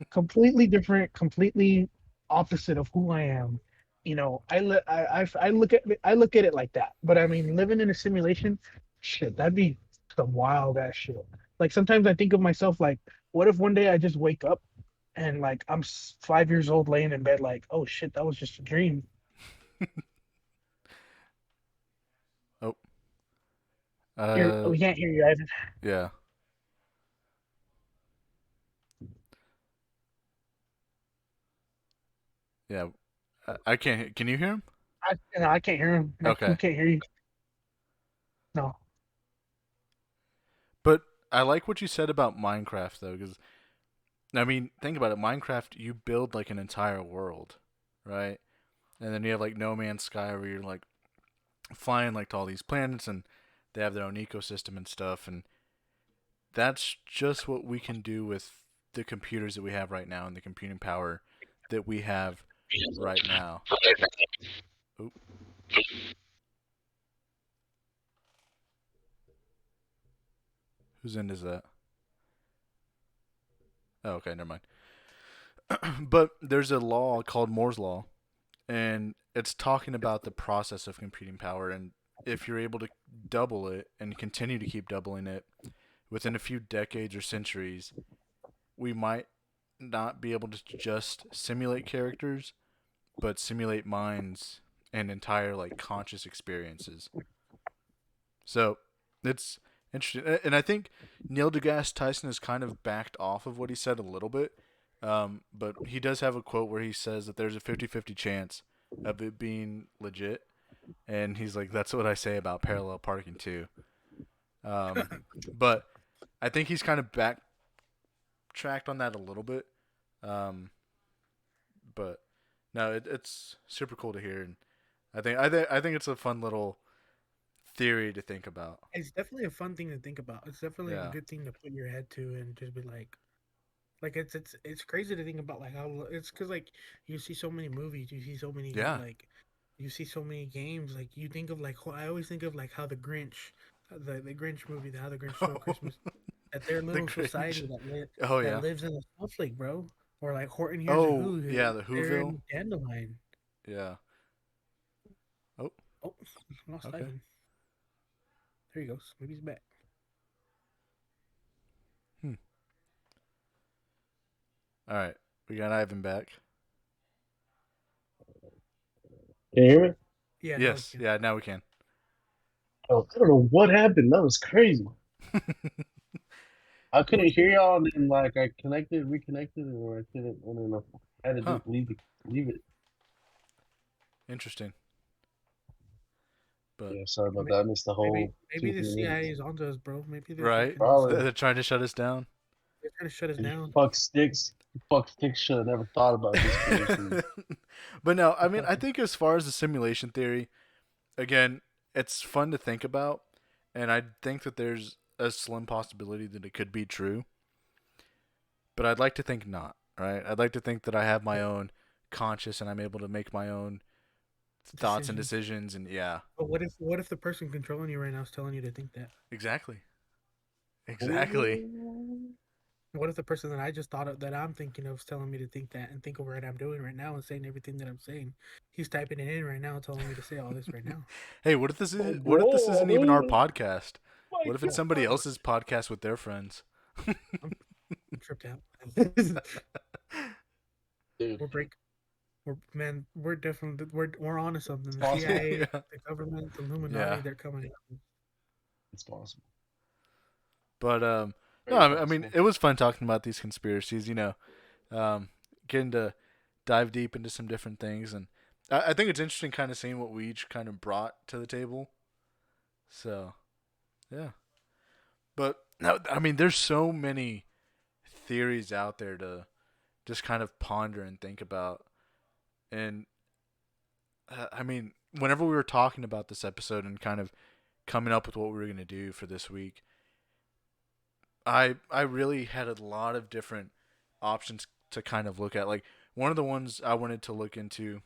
completely opposite of who I am. I look at it like that. But I mean, living in a simulation, shit, that'd be some wild ass shit. Like sometimes I think of myself like, what if one day I just wake up and like 5 years old laying in bed like, oh shit, that was just a dream. Oh. We can't hear you, Ivan. Yeah. Yeah. I can't. Can you hear him? No, I can't hear him. No, we Okay. can't hear you. No. But I like what you said about Minecraft though, because I mean, think about it. Minecraft, you build like an entire world, right? And then you have like No Man's Sky, where you're like flying like to all these planets, and they have their own ecosystem and stuff. And that's just what we can do with the computers that we have right now and the computing power that we have right now. Oop, whose end is that? Oh, okay, never mind. But there's a law called Moore's law, and it's talking about the process of computing power. And if you're able to double it and continue to keep doubling it within a few decades or centuries, we might not be able to just simulate characters, but simulate minds and entire like conscious experiences. So it's interesting, and I think Neil deGrasse Tyson has kind of backed off of what he said a little bit, but he does have a quote where he says that there's a 50-50 chance of it being legit, and he's like, "That's what I say about parallel parking too." Um, but I think he's kind of backtracked on that a little bit. Um, but no, it's super cool to hear, and I think it's a fun little theory to think about. It's definitely a fun thing to think about. It's definitely a Yeah. good thing to put your head to and just be like it's crazy to think about like how it's because like you see so many movies, you see so many Yeah. like you see so many games. Like you think of like I always think of like how the Grinch, the Grinch movie, how the Grinch Stole Christmas, that their The little society Grinch. Oh that yeah. lives in a snowflake, bro. Or like Horton Hears a Oh Who, yeah, the they're Whoville. in Dandelion. Yeah. Oh, Oh, lost okay. Ivan. There he goes. Maybe he's back. Hmm. All right. We got Ivan back. Can you hear me? Yeah, now we Yes. can. Yeah. Now we can. Oh, I don't know what happened. That was crazy. I What? couldn't hear y'all, and then like I connected, reconnected, or I couldn't. I don't know. I had to Huh. just leave it. Interesting. But Yeah, sorry about May- that. I missed the Maybe whole maybe two, the three CIA minutes. is onto us, bro. Maybe they're right, fucking Probably. they're trying to shut us down. they're trying to shut us You down. fuck sticks should have never thought about this creation. But no, I mean, I think as far as the simulation theory, again, it's fun to think about, and I think that there's a slim possibility that it could be true. but I'd like to think not. Right? I'd like to think that I have my own conscious and I'm able to make my own thoughts and Decisions. decisions. And yeah, But what if the person controlling you right now is telling you to think that? exactly, exactly. Ooh. What if the person that I just thought of that I'm thinking of is telling me to think that and think of what I'm doing right now and saying everything that I'm saying? He's typing it in right now, telling me to say all this right now. Hey, Oh, what if this isn't even our bro. podcast? My What if it's somebody God. else's podcast with their friends? I'm, I'm tripped out. Dude, we're break. We're man. We're definitely we're on to something. The possible. CIA, Yeah. the government, the Illuminati, Yeah. they're coming. It's possible. But no, Very I mean, possible. it was fun talking about these conspiracies. Um, getting to dive deep into some different things, and I think it's interesting, kind of seeing what we each kind of brought to the table. So yeah, but no, I mean, there's so many theories out there to just kind of ponder and think about, and I mean, whenever we were talking about this episode and kind of coming up with what we were gonna do for this week, I really had a lot of different options to kind of look at. Like one of the ones I wanted to look into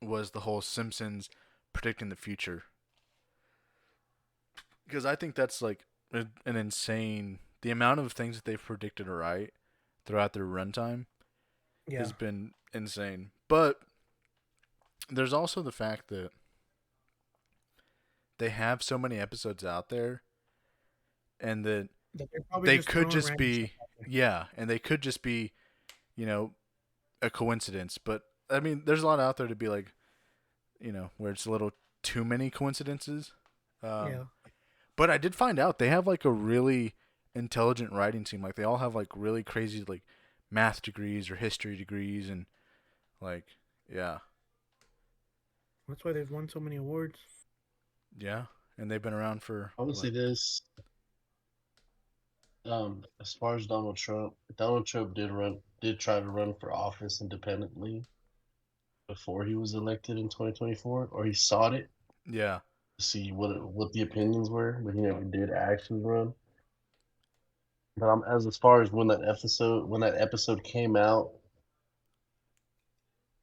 was the whole Simpsons predicting the future, because I think that's like an insane. The amount of things that they've predicted right throughout their runtime Yeah, has been insane. But there's also the fact that they have so many episodes out there, and that that they're probably they just could throwing just random stuff be, out there. yeah, and they could just be, you know, a coincidence. But I mean, there's a lot out there to be like, where it's a little too many coincidences. Um, Yeah, but I did find out they have like a really intelligent writing team. Like they all have like really crazy like math degrees or history degrees, and like yeah, that's why they've won so many awards. yeah, and they've been around for I would say what? this. As far as Donald Trump did try to run for office independently before he was elected in 2024, or he sought it Yeah, to see what the opinions were, but he never did actually run. But as far as when that episode came out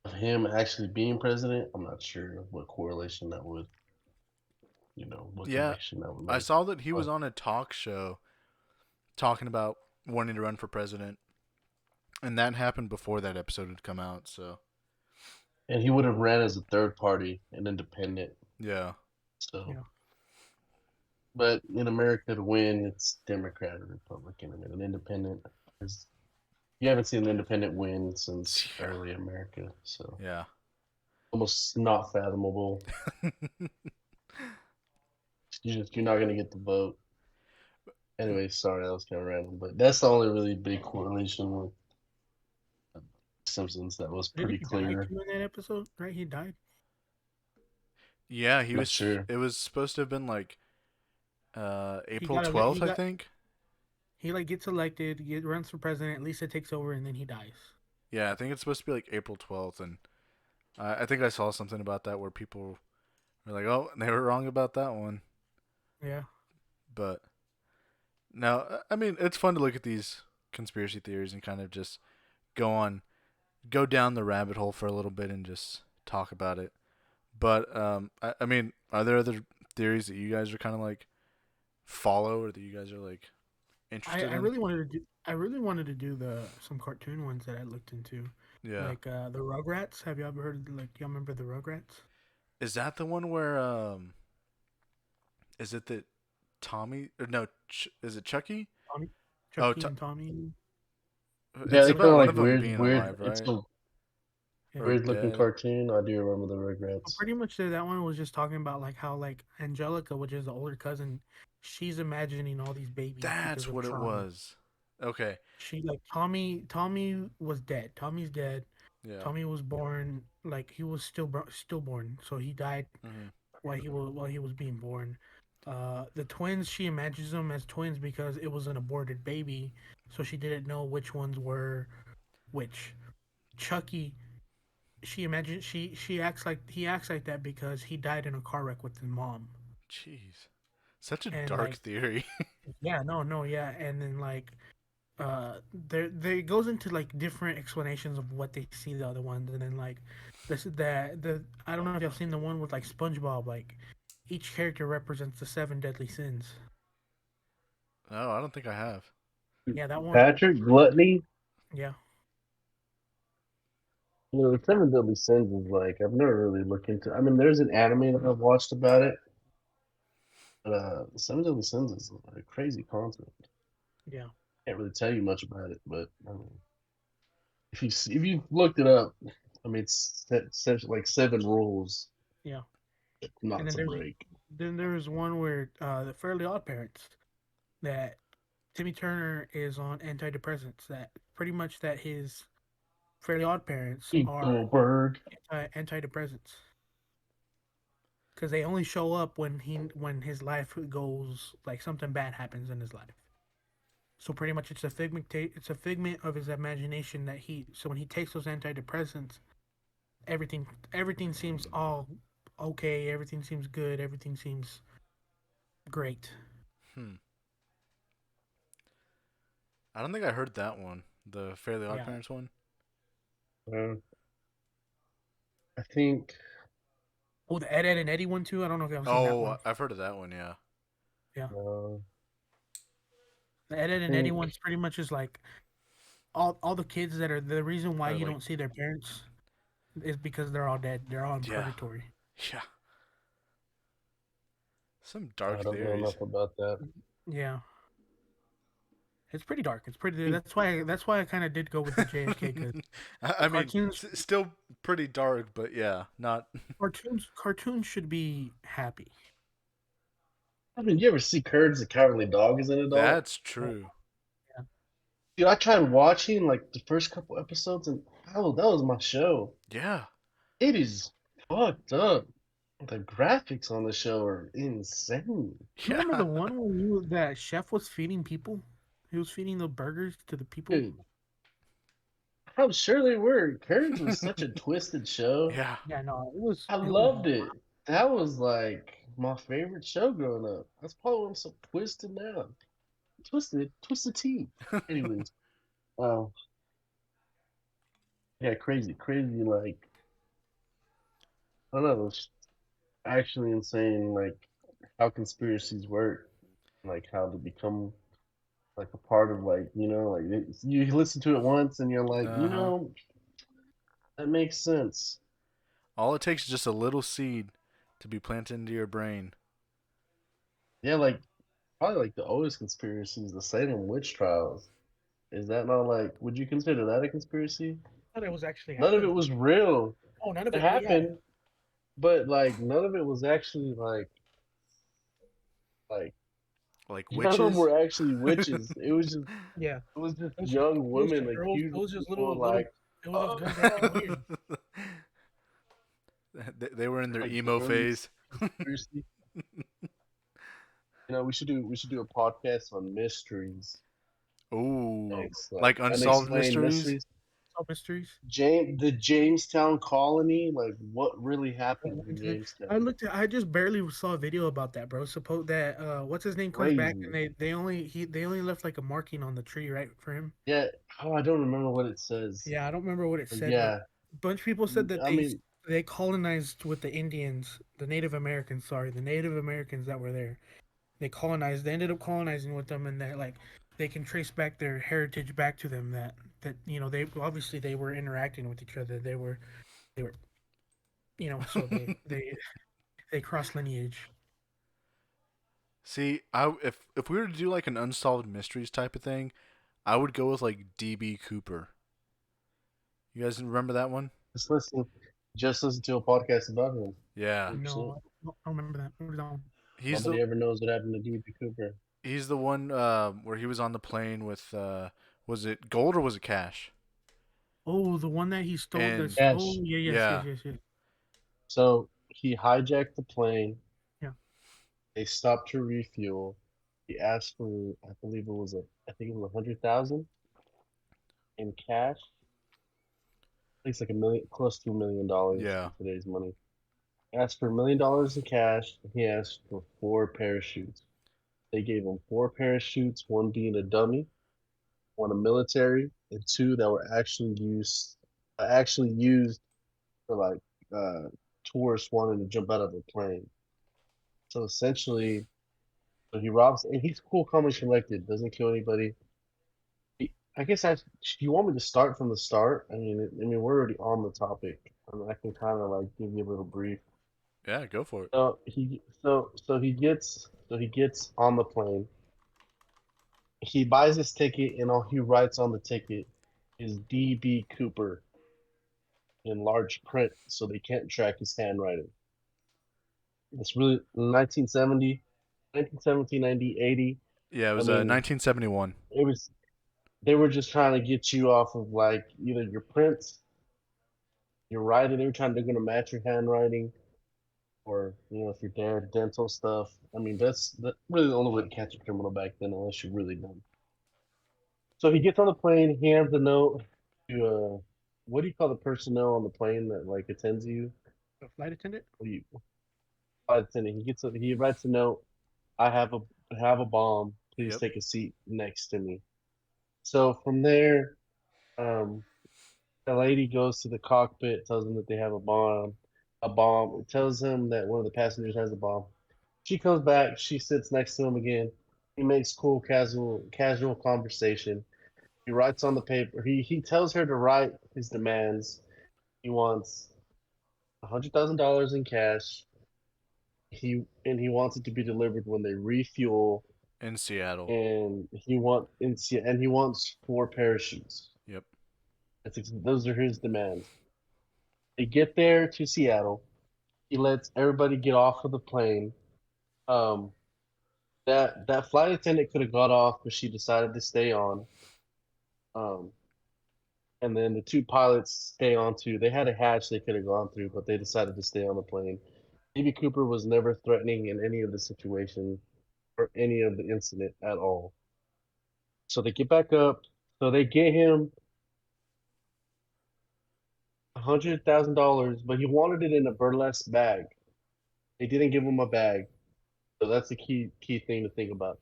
of him actually being president, I'm not sure what correlation that would, what yeah. connection that would I make. saw that he was But on a talk show talking about wanting to run for president, and that happened before that episode had come out. So and he would have ran as a third party, an independent. yeah, So, Yeah, but in America to win, it's Democrat or Republican. I mean, an independent is you haven't seen an independent win since yeah, early America, so yeah. almost not fathomable. You're not gonna get the vote. Anyway, sorry that was kind of random, but that's the only really big correlation with Simpsons that was didn't pretty he die clear. too in that episode? Right, he died. Yeah, he Not was. sure. It was supposed to have been like He April got 12th, I think. he like gets elected, runs for president. Lisa takes over, and then he dies. Yeah, I think it's supposed to be like April 12th, and I think I saw something about that where people were like, "Oh, they were wrong about that one." Yeah, But no, I mean, it's fun to look at these conspiracy theories and kind of just go down the rabbit hole for a little bit and just talk about it. But I mean, are there other theories that you guys are kind of like follow or that you guys are like interested I in? really wanted to do. I really wanted to do the some cartoon ones that I looked into, Yeah. like the Rugrats. Have you ever heard? Like, y'all remember the Rugrats? Is that the one where is it that Tommy or no, is it Chucky? Tommy, Oh, Chucky, and Tommy. Yeah, it's they Like, kind about of one like of them being weird. alive, It's right? a yeah. Or weird looking dead. cartoon. I do remember the Well, Regrets. pretty much that one was just talking about like how like Angelica, which is the older cousin, she's imagining all these babies because That's of what it trauma. was. Okay. She like Tommy was dead. Tommy's dead. Yeah. Tommy was born like he was stillborn, so he died Hmm. while he was being born. The twins, she imagines them as twins because it was an aborted baby, so she didn't know which ones were which. Chucky, she imagines she acts like he acts like that because he died in a car wreck with his mom, Jeez. Such a and dark like theory. yeah, no, yeah, and then like there it goes into like different explanations of what they see the other ones, and then like this that the I don't know if y'all seen the one with like SpongeBob, like each character represents the seven deadly sins. No, I don't think I have. Yeah, that one. Patrick Gluttony. Yeah, The Seven Deadly Sins is like I've never really looked into. I mean, there's an anime that I've watched about it, but Seven Deadly Sins is a crazy concept. yeah, Can't really tell you much about it, but I mean, if you looked it up, I mean, it's like seven rules yeah. And not to break. then there's one where the Fairly Odd Parents, that Timmy Turner is on antidepressants. That pretty much that his Fairly Odd Parents Keith are Goldberg. antidepressants because they only show up when his life goes like something bad happens in his life. So pretty much it's a figment of his imagination that he so when he takes those antidepressants, everything seems all okay, everything seems good, everything seems great. Hmm. I don't think I heard that one. The Fairly Odd Yeah. Parents one. Uh, I think Oh, the Ed and Eddie one too. I don't know if y'all seen that Oh, one. I've heard of that one. Yeah. Yeah, uh, the Ed I and Eddie think one's pretty much is like all the kids that are the reason why Or you like, don't see their parents is because they're all dead. They're all in yeah, purgatory. yeah. Some I dark don't know theories. enough about that. Yeah, it's pretty dark. It's pretty. I That's why I kind of did go with the JFK because I mean, cartoons still pretty dark, but yeah, not. cartoons should be happy. mean, you ever see Courage the Cowardly Dog as an adult? That's true. Yeah, Dude, I tried watching like the first couple episodes, and oh, that was my show. Yeah, It is fucked up. The graphics on the show are insane. you remember the yeah, one where that chef was feeding people? He was feeding the burgers to the people. Dude, I'm sure they were. Courage was such a twisted show. yeah. Yeah, no, I it was loved it. That was like my favorite show growing up. That's probably why I'm so twisted now. Twisted tea. Anyways, um, yeah, crazy. Like I don't know, it's actually insane. Like how conspiracies work, like how they become like a part of like like you listen to it once and you're like Uh huh. that makes sense. All it takes is just a little seed to be planted into your brain. Yeah, like probably like the oldest conspiracy is the Salem witch trials. Is that not like? Would you consider that a conspiracy? I thought it was actually None of it happening. was real. Oh, none of It it. Well, yeah, happened, but like none of it was actually like Like none of them witches. were actually witches. yeah. It was just It was just, young it was women just girls. It accusing was just people little. like, It was just girls acting oh, weird. They were in their like emo girlies phase. conspiracy. We should do a podcast on mysteries. Ooh, Next, like like unsolved unexplained mysteries. mysteries. Solve mysteries. The Jamestown colony, like what really happened in I Jamestown? looked. I just barely saw a video about that, bro. Suppose that what's his name comes back and Crazy. they only left like a marking on the tree, right, for him. Yeah. Oh, I don't remember what it says. Yeah, I don't remember what it But said, but yeah. a bunch of people said that I mean, they colonized with the Indians, the Native Americans. Sorry, the Native Americans that were there. They colonized. They ended up colonizing with them, and they like they can trace back their heritage back to them. That they obviously they were interacting with each other. They were so they cross lineage. See, if we were to do like an unsolved mysteries type of thing, I would go with like DB Cooper. You guys remember that one? just listen, just listen to a podcast about him. Yeah, 100%. No, I don't remember that. What was that one? he's the Nobody ever knows what happened to D.B. Cooper. he's the one where he was on the plane with was it gold or was it cash? Oh, the one that he stole. And Oh, Cash. yeah, yeah, yes. So he hijacked the plane. Yeah. They stopped to refuel. He asked for, I think it was 100,000 in cash. I think it's like a million, close to $1 million yeah. in today's money. He asked for $1 million in cash. And he asked for 4 parachutes. They gave him 4 parachutes, one being a dummy. one a military, and two that were actually used for like uh, tourists wanting to jump out of a plane. So essentially, so he robs, and he's cool, calm, and collected. Doesn't kill anybody. I guess you want me to start from the start? I mean, we're already on the topic. I can kind of like give you a little brief. Yeah, go for it. So he gets on the plane. He buys his ticket, and all he writes on the ticket is DB Cooper in large print, so they can't track his handwriting. It's really 1970, 1970, 90, 80. Yeah, it I was mean, 1971. it was they were just trying to get you off of like either your prints, your writing. They're going to match your handwriting, or if you're there, dental stuff. I mean, that's really the only way to catch a criminal back then, unless you're really dumb. So he gets on the plane, he hands the note to what do you call the personnel on the plane that like attends you? A flight attendant. What do you flight attendant? He writes a note. I have a bomb. Please Yep. take a seat next to me. So from there, um, the lady goes to the cockpit, tells them that they have a bomb. A bomb. It tells him that one of the passengers has a bomb. She comes back. She sits next to him again. He makes cool, casual conversation. He writes on the paper. He tells her to write his demands. He wants $100,000 in cash. He wants it to be delivered when they refuel, In Seattle. and he wants 4 parachutes. Yep. Those are his demands. They get there to Seattle. He lets everybody get off of the plane. Um, that flight attendant could have got off, but she decided to stay on. Um, and then the two pilots stay on too. They had a hatch they could have gone through, but they decided to stay on the plane. DB Cooper was never threatening in any of the situation or any of the incident at all. So they get back up. So they get him $100,000, but he wanted it in a burlesque bag. They didn't give him a bag, so that's the key thing to think about.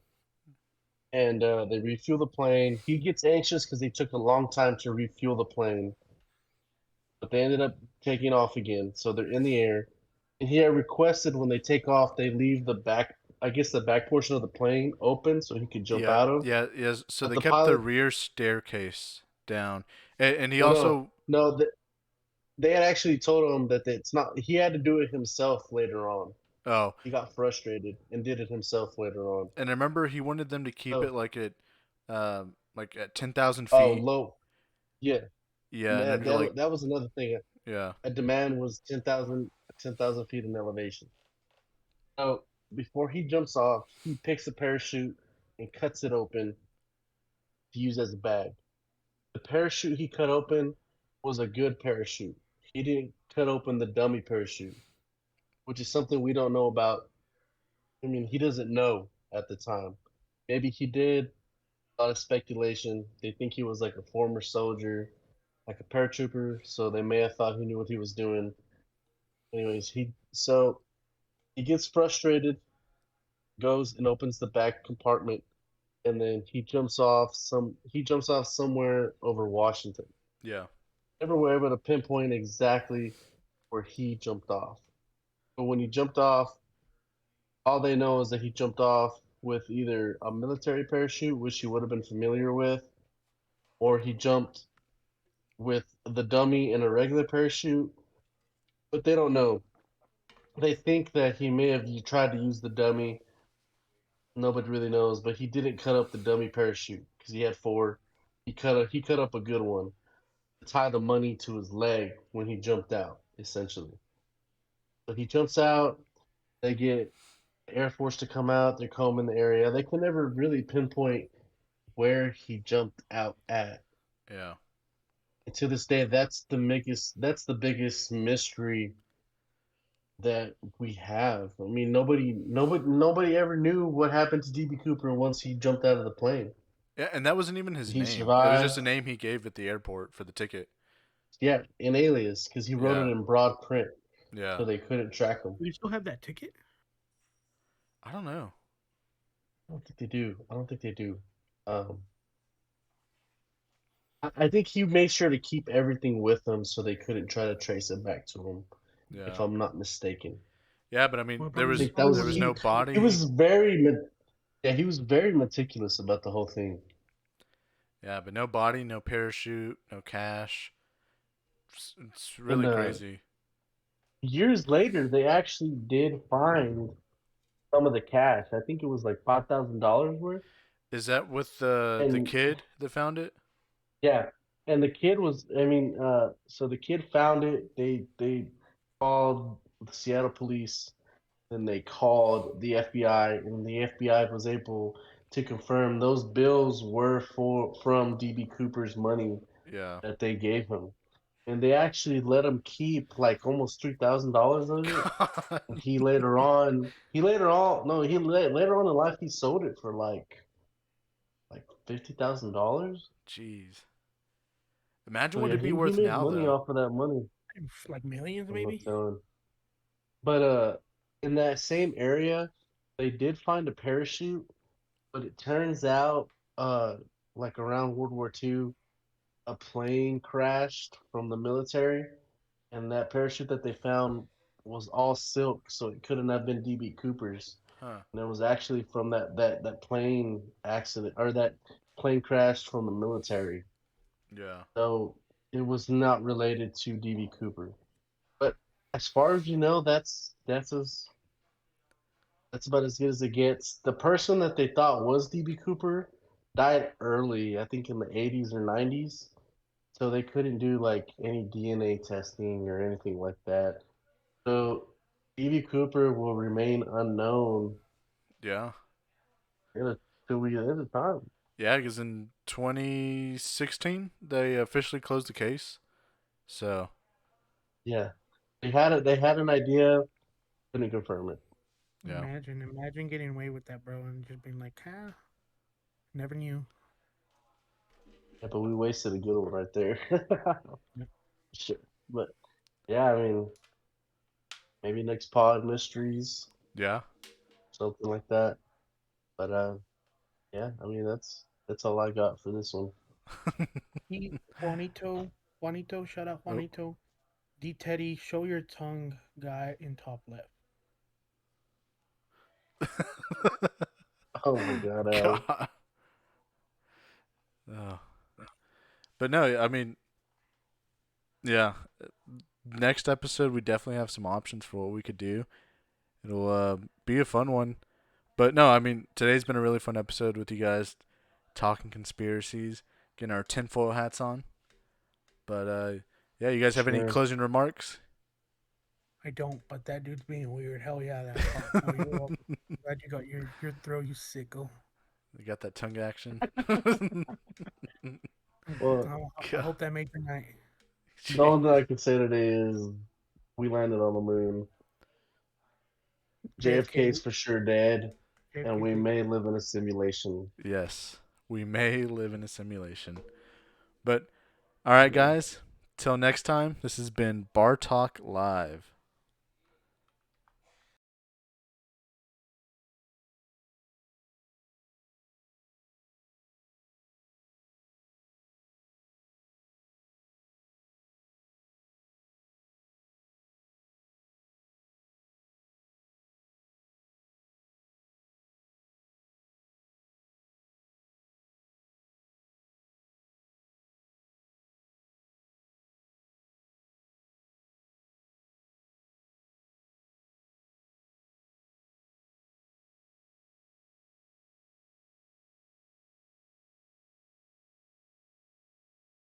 And they refuel the plane. He gets anxious because they took a long time to refuel the plane, but they ended up taking off again. So they're in the air. And he had requested when they take off, they leave the back, I guess the back portion of the plane open so he could jump Yeah, out of. yeah, yes. So But they the kept the pilot, rear staircase down, and he no, no, also. no, they had actually told him that it's not, he had to do it himself later on. Oh, He got frustrated and did it himself later on. and I remember he wanted them to keep it So, like at 10,000 oh, feet. low, yeah, Yeah, and then that, you're like, that was another thing. yeah, A demand was 10,000 feet in elevation. So before he jumps off, he picks a parachute and cuts it open to use as a bag. The parachute he cut open was a good parachute. He didn't cut open the dummy parachute, which is something we don't know about. I mean, he doesn't know at the time. Maybe he did. A lot of speculation. They think he was like a former soldier, like a paratrooper, so they may have thought he knew what he was doing. Anyways, he gets frustrated, goes and opens the back compartment, and then he jumps off somewhere over Washington. yeah, Never were able to pinpoint exactly where he jumped off. But when he jumped off, all they know is that he jumped off with either a military parachute, which he would have been familiar with, or he jumped with the dummy and a regular parachute. But they don't know. They think that he may have tried to use the dummy. Nobody really knows, but he didn't cut up the dummy parachute because he had four. He cut up a good one to tie the money to his leg when he jumped out, essentially. So he jumps out. They get the Air Force to come out. They're combing the area. They can never really pinpoint where he jumped out at. yeah. And to this day, that's the biggest mystery that we have. I mean, nobody ever knew what happened to DB Cooper once he jumped out of the plane. Yeah, and that wasn't even his He name. It was just a survived. name he gave at the airport for the ticket. Yeah, an alias because he wrote Yeah, it in broad print, yeah. so they couldn't track him. Do you still have that ticket? I don't know. I don't think they do. I don't think they do. Um, I think he made sure to keep everything with him so they couldn't try to trace it back to him, if Yeah. I'm not mistaken. Yeah, but I mean, Well, there I probably, was think that probably there was was was he. no leaks. He body. was yeah, he was very meticulous about the whole thing. Yeah, but no body, no parachute, no cash. It's And really crazy. years later, they actually did find some of the cash. I think it was like $5,000 worth. Is that with the And kid that found it? yeah, and the kid was. I mean, so the kid found it. They called the Seattle police. Then they called the FBI, and the FBI was able to confirm those bills were from DB Cooper's money Yeah. that they gave him, and they actually let him keep like almost $3,000 of it. God. And no, later on in life he sold it for like $50,000. Jeez. Imagine So what yeah, it'd be he worth made now, money though. off of that money. Like millions, I'm not maybe. telling. But in that same area, they did find a parachute, but it turns out, uh, like around World War II, a plane crashed from the military, and that parachute that they found was all silk, so it couldn't have been DB Cooper's. Huh. And it was actually from that plane accident or that plane crash from the military. Yeah. So it was not related to DB Cooper. But as far as you know, that's about as good as it gets. The person that they thought was DB Cooper died early, I think in the 80s or 90s. So they couldn't do like any DNA testing or anything like that. So DB Cooper will remain unknown Yeah. until we end the time. Yeah, because in 2016 they officially closed the case. So Yeah. They had an idea, couldn't confirm it. yeah. Imagine getting away with that, bro, and just being like, "Ah, never knew." Yeah, but we wasted a good one right there. Yep. Sure. But yeah, I mean, maybe next pod mysteries, Yeah. something like that. But yeah, I mean that's all I got for this one. He, Juanito, shout out Oh. Juanito. D Teddy, show your tongue, guy in top left. Oh my god, Al. God. Oh. But no, I mean, yeah. Next episode, we definitely have some options for what we could do. It'll be a fun one. But no, I mean, today's been a really fun episode with you guys talking conspiracies, getting our tinfoil hats on. But yeah, you guys have any Sure. closing remarks? I don't, but that dude's being weird. Hell yeah, that part. Oh, you're welcome. Glad you got your throw, you sicko. You got that tongue action. Well, I hope that made your night. the only thing I can say today is we landed on the moon. JFK JFK, is for sure dead, and JFK's we dead. may live in a simulation. Yes, we may live in a simulation. But all right, Yeah. guys. Till next time. This has been Bar Talk Live.